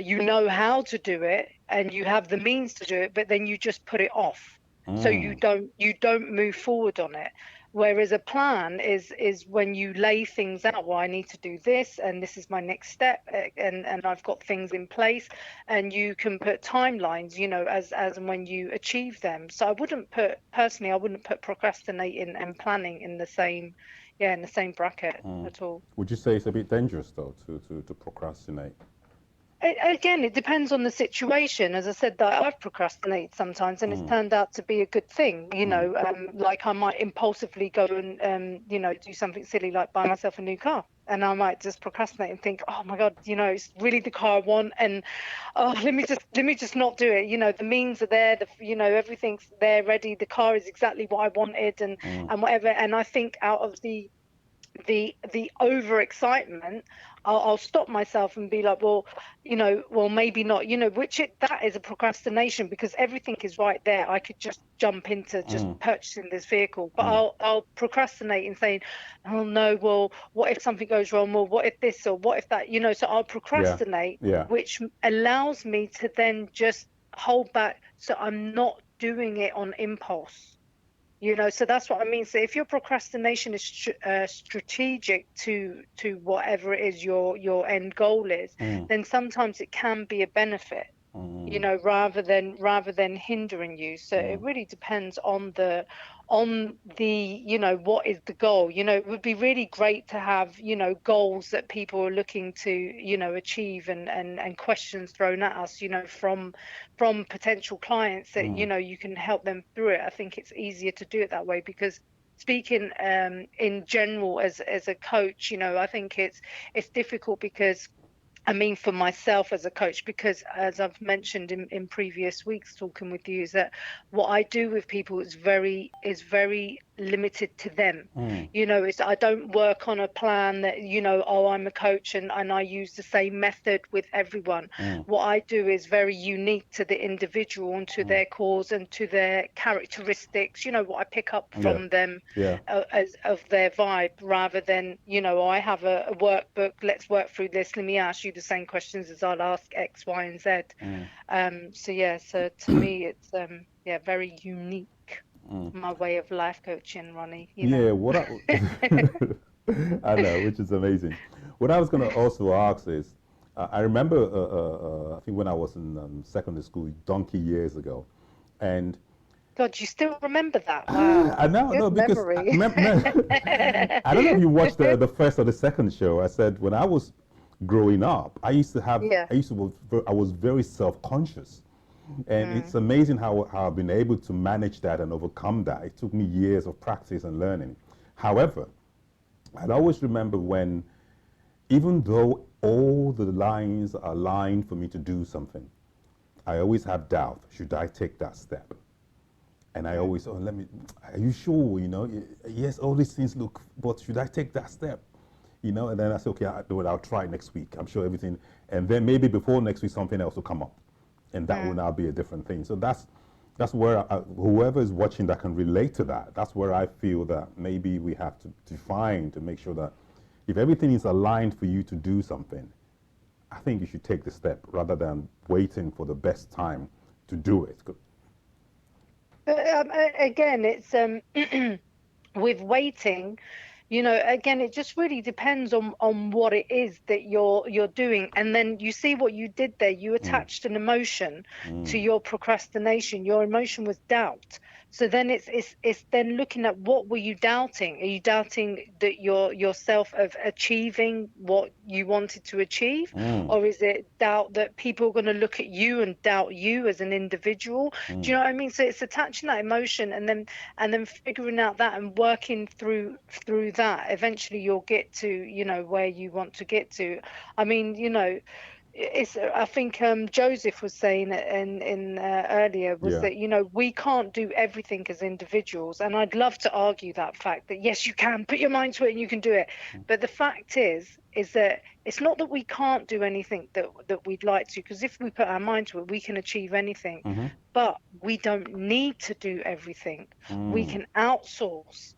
S5: you know how to do it, and you have the means to do it, but then you just put it off. So you don't move forward on it. Whereas a plan is when you lay things out. Well, I need to do this, and this is my next step, and I've got things in place, and you can put timelines, as and when you achieve them. So I wouldn't put procrastinating and planning in the same bracket at all.
S1: Would you say it's a bit dangerous though to procrastinate?
S5: Again, it depends on the situation. As I said, that I've procrastinated sometimes, and it's turned out to be a good thing. Like I might impulsively go and do something silly, like buy myself a new car, and I might just procrastinate and think, oh my God, it's really the car I want, and let me just not do it. The means are there, everything's there ready. The car is exactly what I wanted, and whatever. And I think out of the overexcitement, I'll stop myself and be like, well, maybe not, that is a procrastination, because everything is right there. I could just jump into just purchasing this vehicle, but I'll procrastinate in saying, oh no, well, what if something goes wrong? Well, what if this, or what if that, so I'll procrastinate, which allows me to then just hold back, so I'm not doing it on impulse. So that's what I mean. So if your procrastination is strategic to whatever it is your end goal is, then sometimes it can be a benefit, rather than hindering you. So it really depends on the what is the goal. It would be really great to have goals that people are looking to achieve, and questions thrown at us from potential clients that you can help them through it. I think it's easier to do it that way, because speaking in general as a coach, I think it's difficult, because for myself as a coach, because as I've mentioned in previous weeks talking with you, is that what I do with people is very limited to them. I don't work on a plan that I'm a coach and I use the same method with everyone. What I do is very unique to the individual and to their cause and to their characteristics, what I pick up from them as of their vibe, rather than I have a workbook, let's work through this, let me ask you the same questions as I'll ask X, Y, and Z. So to me it's very unique, my way of life coaching, Ronnie.
S1: What I know, which is amazing. What I was going to also ask is, I remember I think when I was in secondary school donkey years ago, and
S5: God, you still remember that? Wow.
S1: I know, no, because I don't know if you watched the first or the second show. I said when I was growing up, I was very self-conscious. And it's amazing how I've been able to manage that and overcome that. It took me years of practice and learning. However, I always remember when, even though all the lines are aligned for me to do something, I always have doubt, should I take that step? And I always, are you sure, yes, all these things look, but should I take that step? And then I say, okay, I'll try next week. I'm sure everything, and then maybe before next week, something else will come up. And that will now be a different thing. So that's where whoever is watching that can relate to that. That's where I feel that maybe we have to define to make sure that if everything is aligned for you to do something, I think you should take the step rather than waiting for the best time to do it.
S5: Again, it's with waiting. Again, it just really depends on what it is that you're doing. And then you see what you did there. You attached an emotion to your procrastination. Your emotion was doubt. So then it's then looking at, what were you doubting? Are you doubting that yourself of achieving what you wanted to achieve? Or is it doubt that people are going to look at you and doubt you as an individual? Do you know what I mean? So it's attaching that emotion and then figuring out that and working through that. Eventually you'll get to, where you want to get to. I mean, I think Joseph was saying it in earlier was that we can't do everything as individuals, and I'd love to argue that fact that yes, you can put your mind to it and you can do it, but the fact is that it's not that we can't do anything that we'd like to, because if we put our mind to it, we can achieve anything. But we don't need to do everything. We can outsource.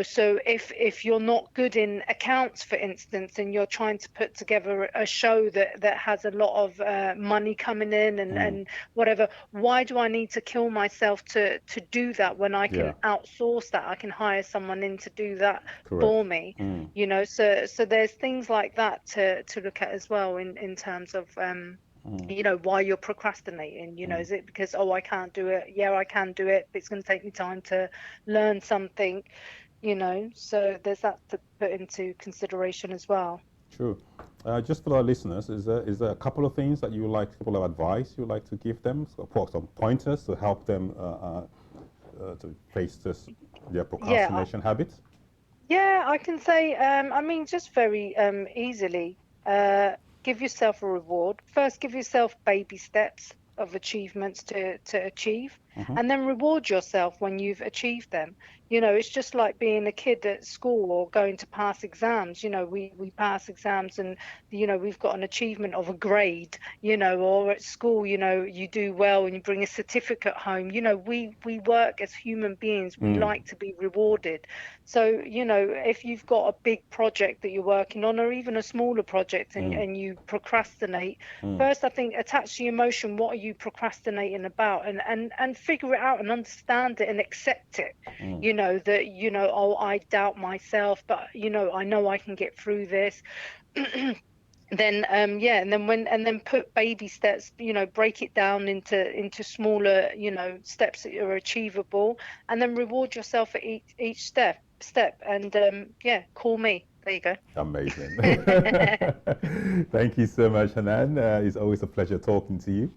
S5: So if you're not good in accounts, for instance, and you're trying to put together a show that has a lot of money coming in and whatever, why do I need to kill myself to do that when I can outsource that? I can hire someone in to do that for me. So there's things like that to look at as well in terms of why you're procrastinating. Is it because, I can't do it? Yeah, I can do it, but it's going to take me time to learn something, so there's that to put into consideration as well.
S1: True. Just for our listeners, is there a couple of things that you would like, a couple of advice you would like to give them, some pointers to help them to face their procrastination habits?
S5: Yeah, I can say, just very easily, give yourself a reward. First, give yourself baby steps of achievements to achieve, and then reward yourself when you've achieved them. It's just like being a kid at school or going to pass exams. We pass exams and we've got an achievement of a grade, or at school, you do well and you bring a certificate home. We work as human beings, we like to be rewarded. So if you've got a big project that you're working on, or even a smaller project, and you procrastinate, first I think attach the emotion. What are you procrastinating about? And figure it out and understand it and accept it. That I doubt myself, but I know I can get through this. Then and then put baby steps, break it down into smaller steps that are achievable, and then reward yourself at each step and call me. There you go.
S1: Amazing. Thank you so much, Hanane. It's always a pleasure talking to you.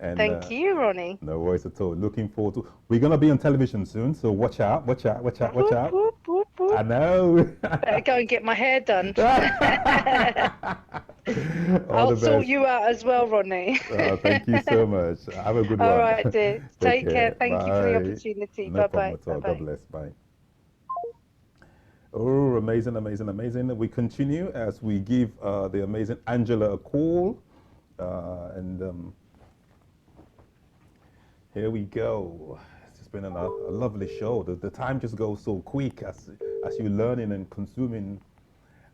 S1: And,
S5: thank you, Ronnie.
S1: No worries at all. Looking forward to. We're gonna be on television soon, so watch out. Whoop, whoop, whoop, whoop. I know.
S5: Better go and get my hair done. I'll sort you out as well, Ronnie.
S1: Thank you so much. Have a good one.
S5: All right, dear. Take care. Thank you for the opportunity.
S1: No
S5: Bye-bye.
S1: problem at all. God bless. Bye. Oh, amazing, amazing, amazing. We continue as we give the amazing Angela a call. Here we go. It's just been a lovely show. The time just goes so quick as you're learning and consuming.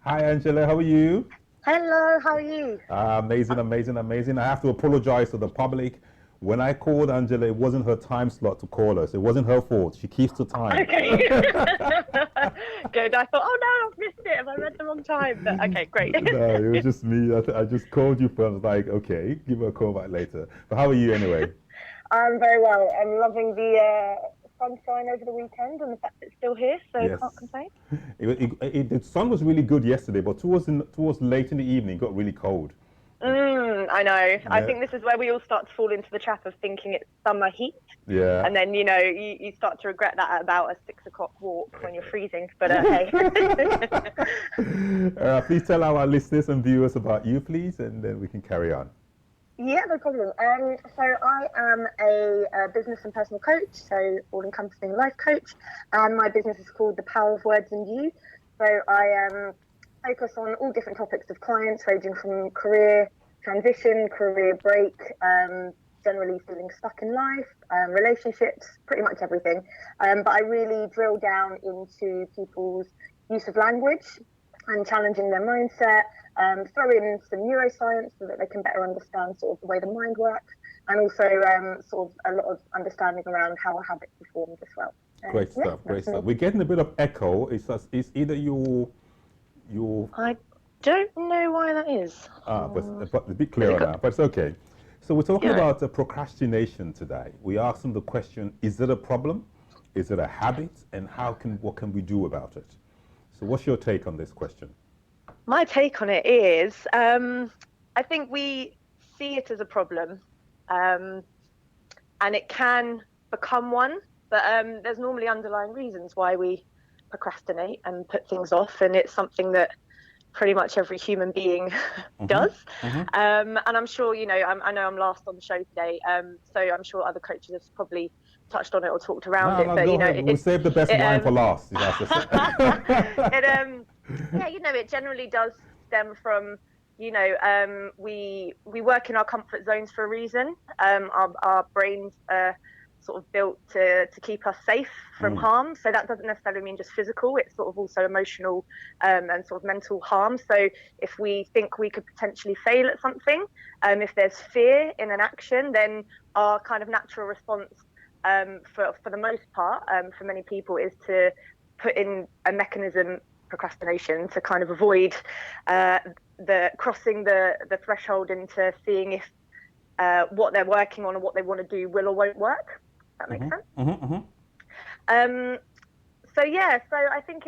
S1: Hi, Angela. How are you?
S6: Hello. How are you?
S1: Amazing, amazing, amazing. I have to apologize to the public. When I called Angela, it wasn't her time slot to call us. It wasn't her fault. She keeps the time.
S6: Okay. Good. I thought, oh no, I've missed it. Have I read the wrong time? But okay, great.
S1: No, it was just me. I just called you first. I was like, okay, give her a call back later. But how are you anyway?
S6: I'm very well. I'm loving the sunshine over the weekend and the fact that it's still here, so
S1: yes.
S6: Can't complain.
S1: The sun was really good yesterday, but towards late in the evening, it got really cold.
S6: I know. Yeah. I think this is where we all start to fall into the trap of thinking it's summer heat.
S1: Yeah.
S6: And then, you start to regret that at about a 6 o'clock walk when you're freezing. But hey.
S1: Please tell our listeners and viewers about you, please, and then we can carry on.
S6: Yeah, no problem. So I am a business and personal coach, so all-encompassing life coach. And my business is called The Power of Words and You. So I focus on all different topics of clients, ranging from career transition, career break, generally feeling stuck in life, relationships, pretty much everything. But I really drill down into people's use of language and challenging their mindset, throw in some neuroscience so that they can better understand sort of the way the mind works, and also sort of a lot of understanding around how a habit is formed as well.
S1: Great stuff, great stuff. We're getting a bit of echo. It's either your...
S6: I don't know why that is.
S1: But a bit clearer now, but it's okay. So we're talking about procrastination today. We asked them the question, is it a problem? Is it a habit? And what can we do about it? So what's your take on this question?
S6: My take on it is, I think we see it as a problem, and it can become one, but there's normally underlying reasons why we procrastinate and put things off, and it's something that pretty much every human being does. And I'm sure, I know I'm last on the show today, so I'm sure other coaches have probably touched on it or talked around it. But
S1: we'll save the best wine for last.
S6: It generally does stem from, we work in our comfort zones for a reason. Our brains are sort of built to keep us safe from harm. So that doesn't necessarily mean just physical, it's sort of also emotional and sort of mental harm. So if we think we could potentially fail at something, if there's fear in an action, then our kind of natural response for the most part, for many people, is to put in a mechanism, procrastination, to kind of avoid the crossing the threshold into seeing if what they're working on and what they want to do will or won't work. That makes sense. So I think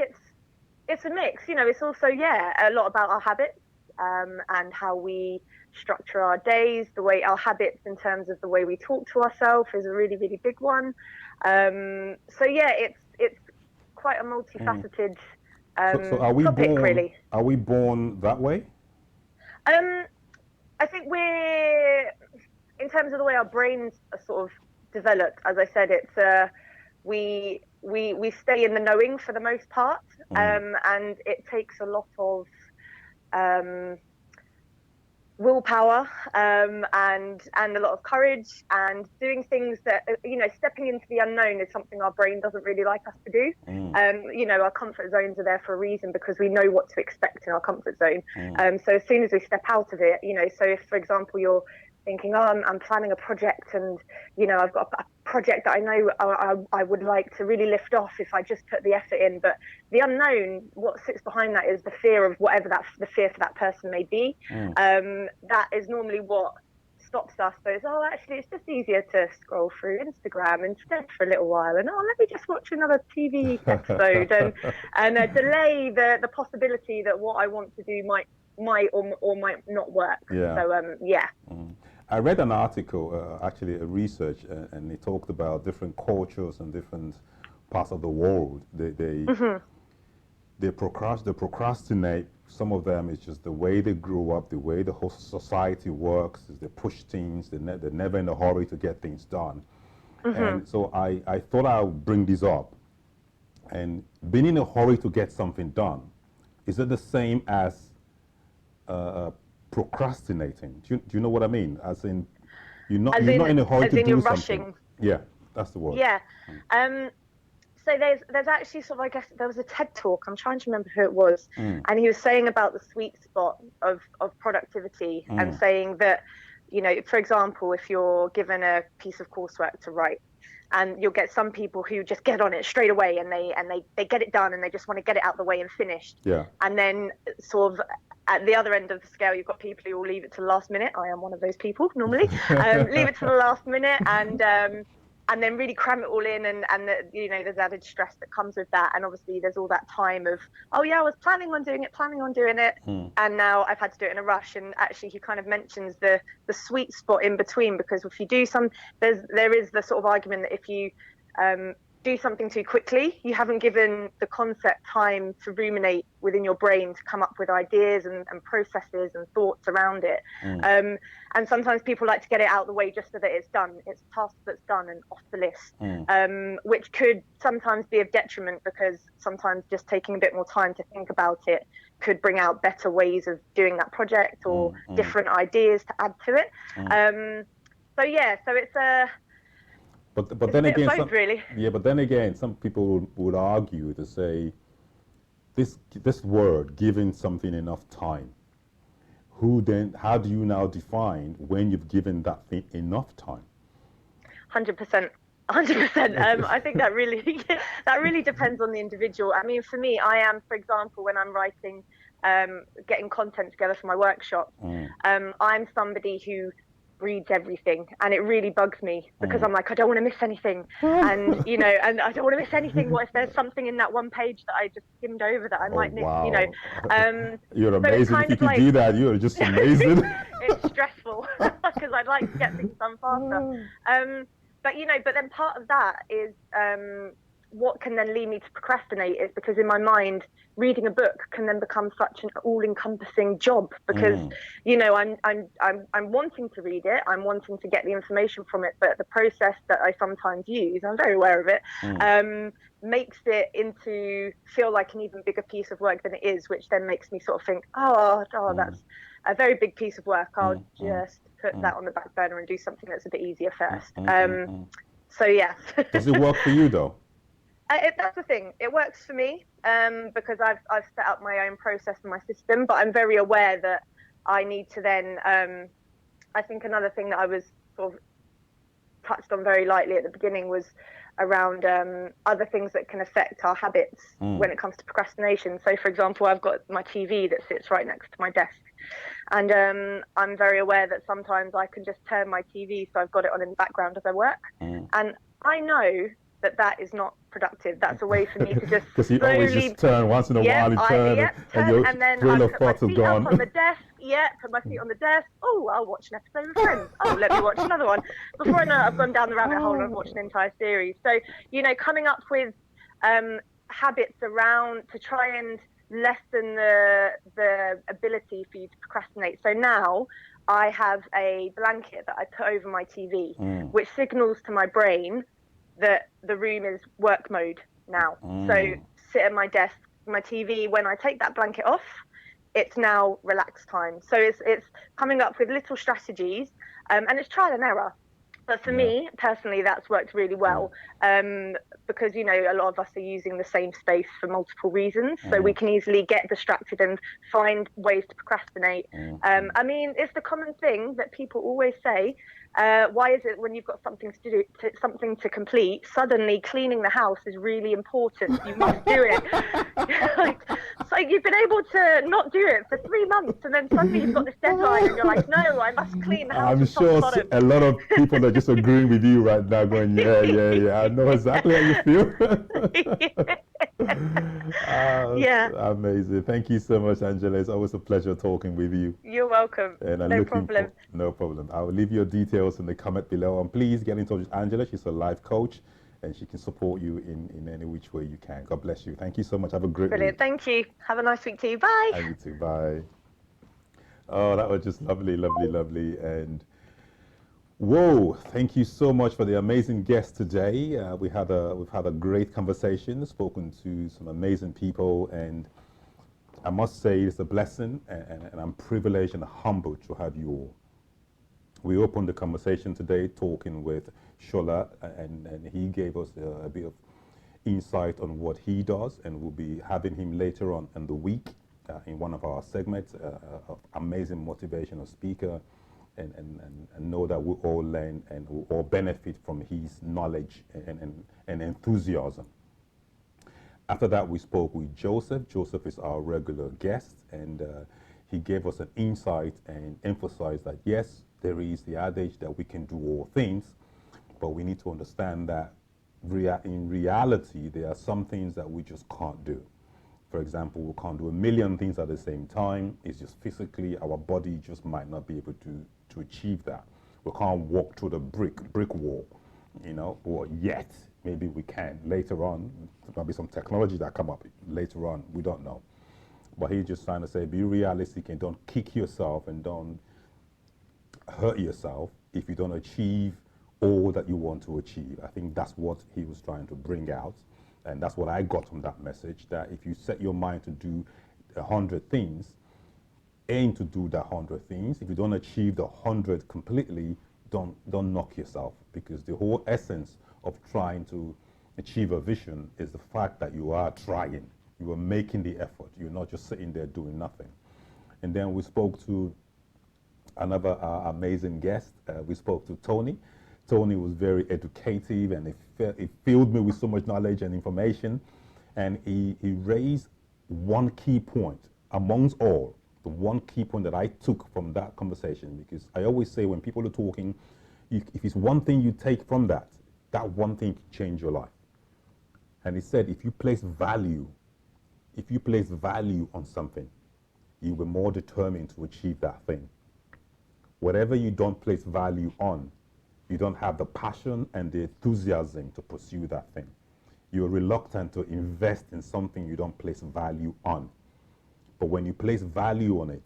S6: it's a mix. You know, it's also a lot about our habits and how we structure our days. The way our habits in terms of the way we talk to ourselves is a really, really big one. It's quite a multifaceted
S1: so are we
S6: topic,
S1: born,
S6: really.
S1: Are we born that way?
S6: I think we're, in terms of the way our brains are sort of developed, as I said, it's we stay in the knowing for the most part, and it takes a lot of willpower and a lot of courage, and doing things that, you know, stepping into the unknown is something our brain doesn't really like us to do. You know, our comfort zones are there for a reason, because we know what to expect in our comfort zone. So as soon as we step out of it, you know, so if, for example, you're thinking, oh, I'm planning a project, and, you know, I've got a project that I know I would like to really lift off if I just put the effort in, but the unknown, what sits behind that is the fear of whatever the fear for that person may be. That is normally what stops us. So it's, oh, actually, it's just easier to scroll through Instagram instead for a little while, and let me just watch another TV episode, and delay the possibility that what I want to do might or might not work.
S1: I read an article, actually a research, and they talked about different cultures and different parts of the world. They procrastinate. Some of them is just the way they grew up, the way the whole society works, is they push things, they're never in a hurry to get things done. And so I thought I would bring this up. And being in a hurry to get something done, is it the same as procrastinating? Do you know what I mean? As in, you're not in a hurry to do something. Rushing. Yeah, that's the word.
S6: Yeah. So there's actually sort of, I guess there was a TED talk, I'm trying to remember who it was, and he was saying about the sweet spot of productivity, and saying that, you know, for example, if you're given a piece of coursework to write, and you'll get some people who just get on it straight away, and they get it done, and they just want to get it out the way and finished.
S1: Yeah.
S6: And then sort of at the other end of the scale, you've got people who will leave it to the last minute. I am one of those people normally. Leave it to the last minute, and then really cram it all in, and you know, there's added stress that comes with that, and obviously there's all that time of, oh yeah, I was planning on doing it, and now I've had to do it in a rush. And actually, he kind of mentions the sweet spot in between, because if you do there is the sort of argument that if you do something too quickly, you haven't given the concept time to ruminate within your brain, to come up with ideas and processes and thoughts around it. And sometimes people like to get it out of the way just so that it's done. It's a task that's done and off the list, which could sometimes be of detriment, because sometimes just taking a bit more time to think about it could bring out better ways of doing that project, or different ideas to add to it. So it's a...
S1: But then again,
S6: really.
S1: Yeah, but then again, some people would argue to say this word, giving something enough time. How do you now define when you've given that thing enough time?
S6: 100%. I think that really depends on the individual. I mean, for me, I am, for example, when I'm writing, getting content together for my workshop, I'm somebody who reads everything, and it really bugs me, because I'm like, I don't want to miss anything, and you know, and I don't want to miss anything. What if there's something in that one page that I just skimmed over that I might miss?
S1: Wow.
S6: You know,
S1: you're amazing. If you can do that, you're just amazing.
S6: It's stressful, because I'd like to get things done faster. But you know, but then part of that is what can then lead me to procrastinate, is because in my mind, reading a book can then become such an all-encompassing job, because you know, I'm wanting to read it, I'm wanting to get the information from it, but the process that I sometimes use, I'm very aware of it, makes it feel like an even bigger piece of work than it is, which then makes me sort of think, that's a very big piece of work. I'll just put that on the back burner and do something that's a bit easier first. So yeah.
S1: Does it work for you though?
S6: That's the thing. It works for me because I've set up my own process and my system, but I'm very aware that I need to then. I think another thing that I was sort of touched on very lightly at the beginning was around other things that can affect our habits when it comes to procrastination. So, for example, I've got my TV that sits right next to my desk, and I'm very aware that sometimes I can just turn my TV so I've got it on in the background as I work, and I know that is not productive. That's a way for me to just
S1: because you always just turn once in a while, you turn,
S6: and then I put my feet up on the desk. Put my feet on the desk. Oh, I'll watch an episode of Friends. Oh, let me watch another one. Before I know it, I've gone down the rabbit hole and I've watched an entire series. So, coming up with habits around to try and lessen the ability for you to procrastinate. So now I have a blanket that I put over my TV, which signals to my brain that the room is work mode now. So sit at my desk, my TV, when I take that blanket off, it's now relax time. So it's coming up with little strategies, and it's trial and error. But for me personally, that's worked really well, because a lot of us are using the same space for multiple reasons, so we can easily get distracted and find ways to procrastinate. I mean, it's the common thing that people always say. Why is it when you've got something to do, something to complete, suddenly cleaning the house is really important? You must do it. It's like you've been able to not do it for 3 months, and then suddenly you've got this deadline, and you're like, no, I must clean the house.
S1: I'm sure a lot of people are just agreeing with you right now, going, yeah. I know exactly how you feel. Amazing. Thank you so much, Angela. It's always a pleasure talking with you.
S6: You're welcome.
S1: And
S6: no problem.
S1: No problem. I will leave your details in the comment below, and please get in touch with Angela. She's a life coach, and she can support you in any which way you can. God bless you. Thank you so much. Have a great
S6: week. Thank you. Have a nice week too. Bye.
S1: And you too. Bye. Oh, that was just lovely. And whoa, thank you so much for the amazing guest today. We've had a great conversation, spoken to some amazing people, and I must say it's a blessing, and I'm privileged and humbled to have you all. We opened the conversation today talking with Shola, and he gave us a bit of insight on what he does, and we'll be having him later on in the week in one of our segments, amazing motivational speaker, and know that we all learn and we all benefit from his knowledge and enthusiasm. After that, we spoke with Joseph. Joseph is our regular guest, and he gave us an insight and emphasized that, yes, there is the adage that we can do all things, but we need to understand that in reality, there are some things that we just can't do. For example, we can't do a million things at the same time. It's just physically, our body just might not be able to achieve that. We can't walk through the brick wall, or yet. Maybe we can later on. There might be some technology that come up later on. We don't know. But he's just trying to say, be realistic and don't kick yourself and don't hurt yourself if you don't achieve all that you want to achieve. I think that's what he was trying to bring out. And that's what I got from that message, that if you set your mind to do 100 things, aim to do the 100 things. If you don't achieve the 100 completely, don't knock yourself, because the whole essence of trying to achieve a vision is the fact that you are trying. You are making the effort. You're not just sitting there doing nothing. And then we spoke to another amazing guest. We spoke to Tony. Tony was very educative, and he filled me with so much knowledge and information. And he raised one key point amongst all, the one key point that I took from that conversation, because I always say when people are talking, if it's one thing you take from that one thing can change your life. And he said, if you place value on something, you'll be more determined to achieve that thing. Whatever you don't place value on, you don't have the passion and the enthusiasm to pursue that thing. You're reluctant to invest in something you don't place value on. But when you place value on it,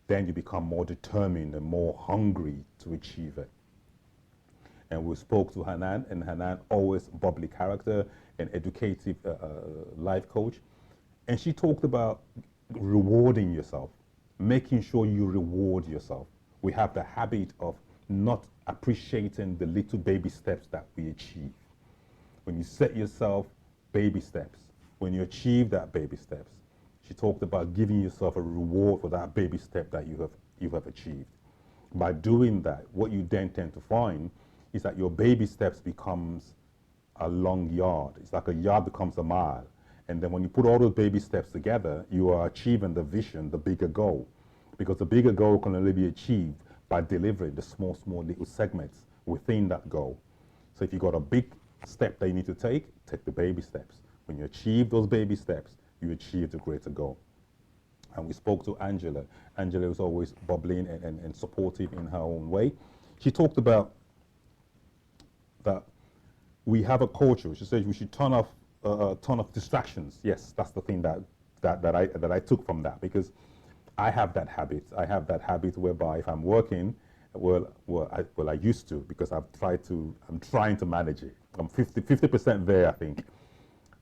S1: then you become more determined and more hungry to achieve it. And we spoke to Hanane, and Hanane, always bubbly character and educative life coach. And she talked about rewarding yourself, making sure you reward yourself. We have the habit of not appreciating the little baby steps that we achieve. When you set yourself baby steps, when you achieve that baby steps, she talked about giving yourself a reward for that baby step that you have achieved. By doing that, what you then tend to find is that your baby steps becomes a long yard. It's like a yard becomes a mile. And then when you put all those baby steps together, you are achieving the vision, the bigger goal. Because the bigger goal can only be achieved by delivering the small little segments within that goal. So if you've got a big step that you need to take the baby steps. When you achieve those baby steps, you achieve the greater goal. And we spoke to Angela. Angela was always bubbling and supportive in her own way. She talked about that we have a culture. She said we should turn off distractions. Yes, that's the thing that I took from that, because I have that habit. I have that habit whereby if I'm working, I used to, because I'm trying to manage it. I'm 50% there, I think.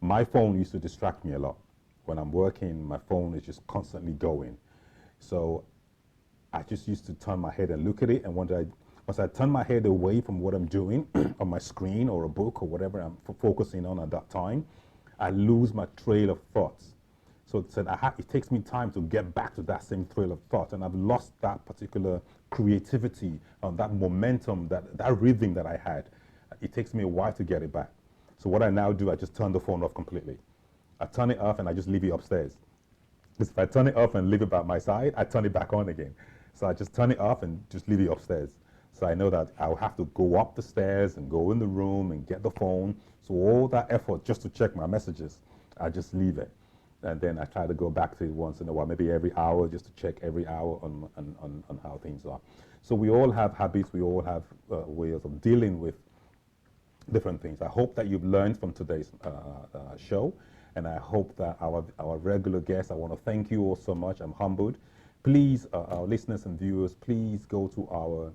S1: My phone used to distract me a lot. When I'm working, my phone is just constantly going. So I just used to turn my head and look at it, and once I turn my head away from what I'm doing on my screen or a book or whatever I'm focusing on at that time, I lose my trail of thoughts. So it said it takes me time to get back to that same trail of thought, and I've lost that particular creativity, that momentum, that rhythm that I had. It takes me a while to get it back. So what I now do, I just turn the phone off completely. I turn it off and I just leave it upstairs. Because if I turn it off and leave it by my side, I turn it back on again. So I just turn it off and just leave it upstairs. So I know that I'll have to go up the stairs and go in the room and get the phone. So all that effort just to check my messages, I just leave it. And then I try to go back to it once in a while, maybe every hour, just to check every hour on how things are. So we all have habits, we all have ways of dealing with different things. I hope that you've learned from today's show, and I hope that our regular guests, I want to thank you all so much. I'm humbled. Please, our listeners and viewers, please go to our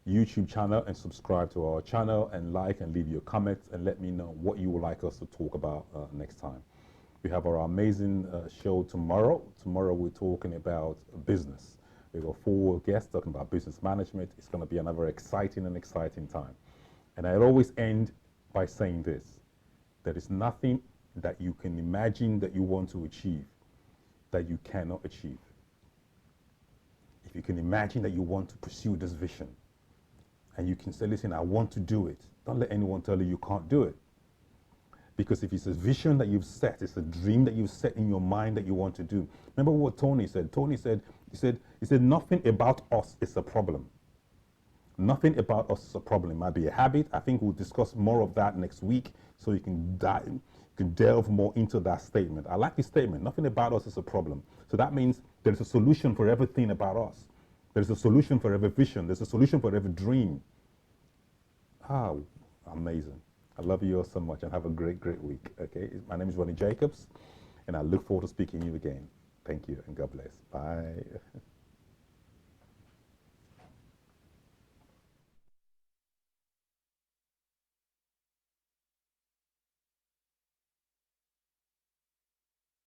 S1: YouTube channel and subscribe to our channel and like and leave your comments and let me know what you would like us to talk about next time. We have our amazing show tomorrow. Tomorrow we're talking about business. We've got 4 guests talking about business management. It's going to be another exciting time. And I always end by saying this: there is nothing that you can imagine that you want to achieve that you cannot achieve. If you can imagine that you want to pursue this vision, and you can say, listen, I want to do it, don't let anyone tell you you can't do it. Because if it's a vision that you've set, it's a dream that you've set in your mind that you want to do. Remember what Tony said? Tony said, he said, nothing about us is a problem. Nothing about us is a problem. It might be a habit. I think we'll discuss more of that next week, so you can delve more into that statement. I like this statement. Nothing about us is a problem. So that means there's a solution for everything about us. There's a solution for every vision. There's a solution for every dream. Oh, amazing. I love you all so much, and have a great week. Okay, my name is Ronnie Jacobs, and I look forward to speaking to you again. Thank you, and God bless. Bye.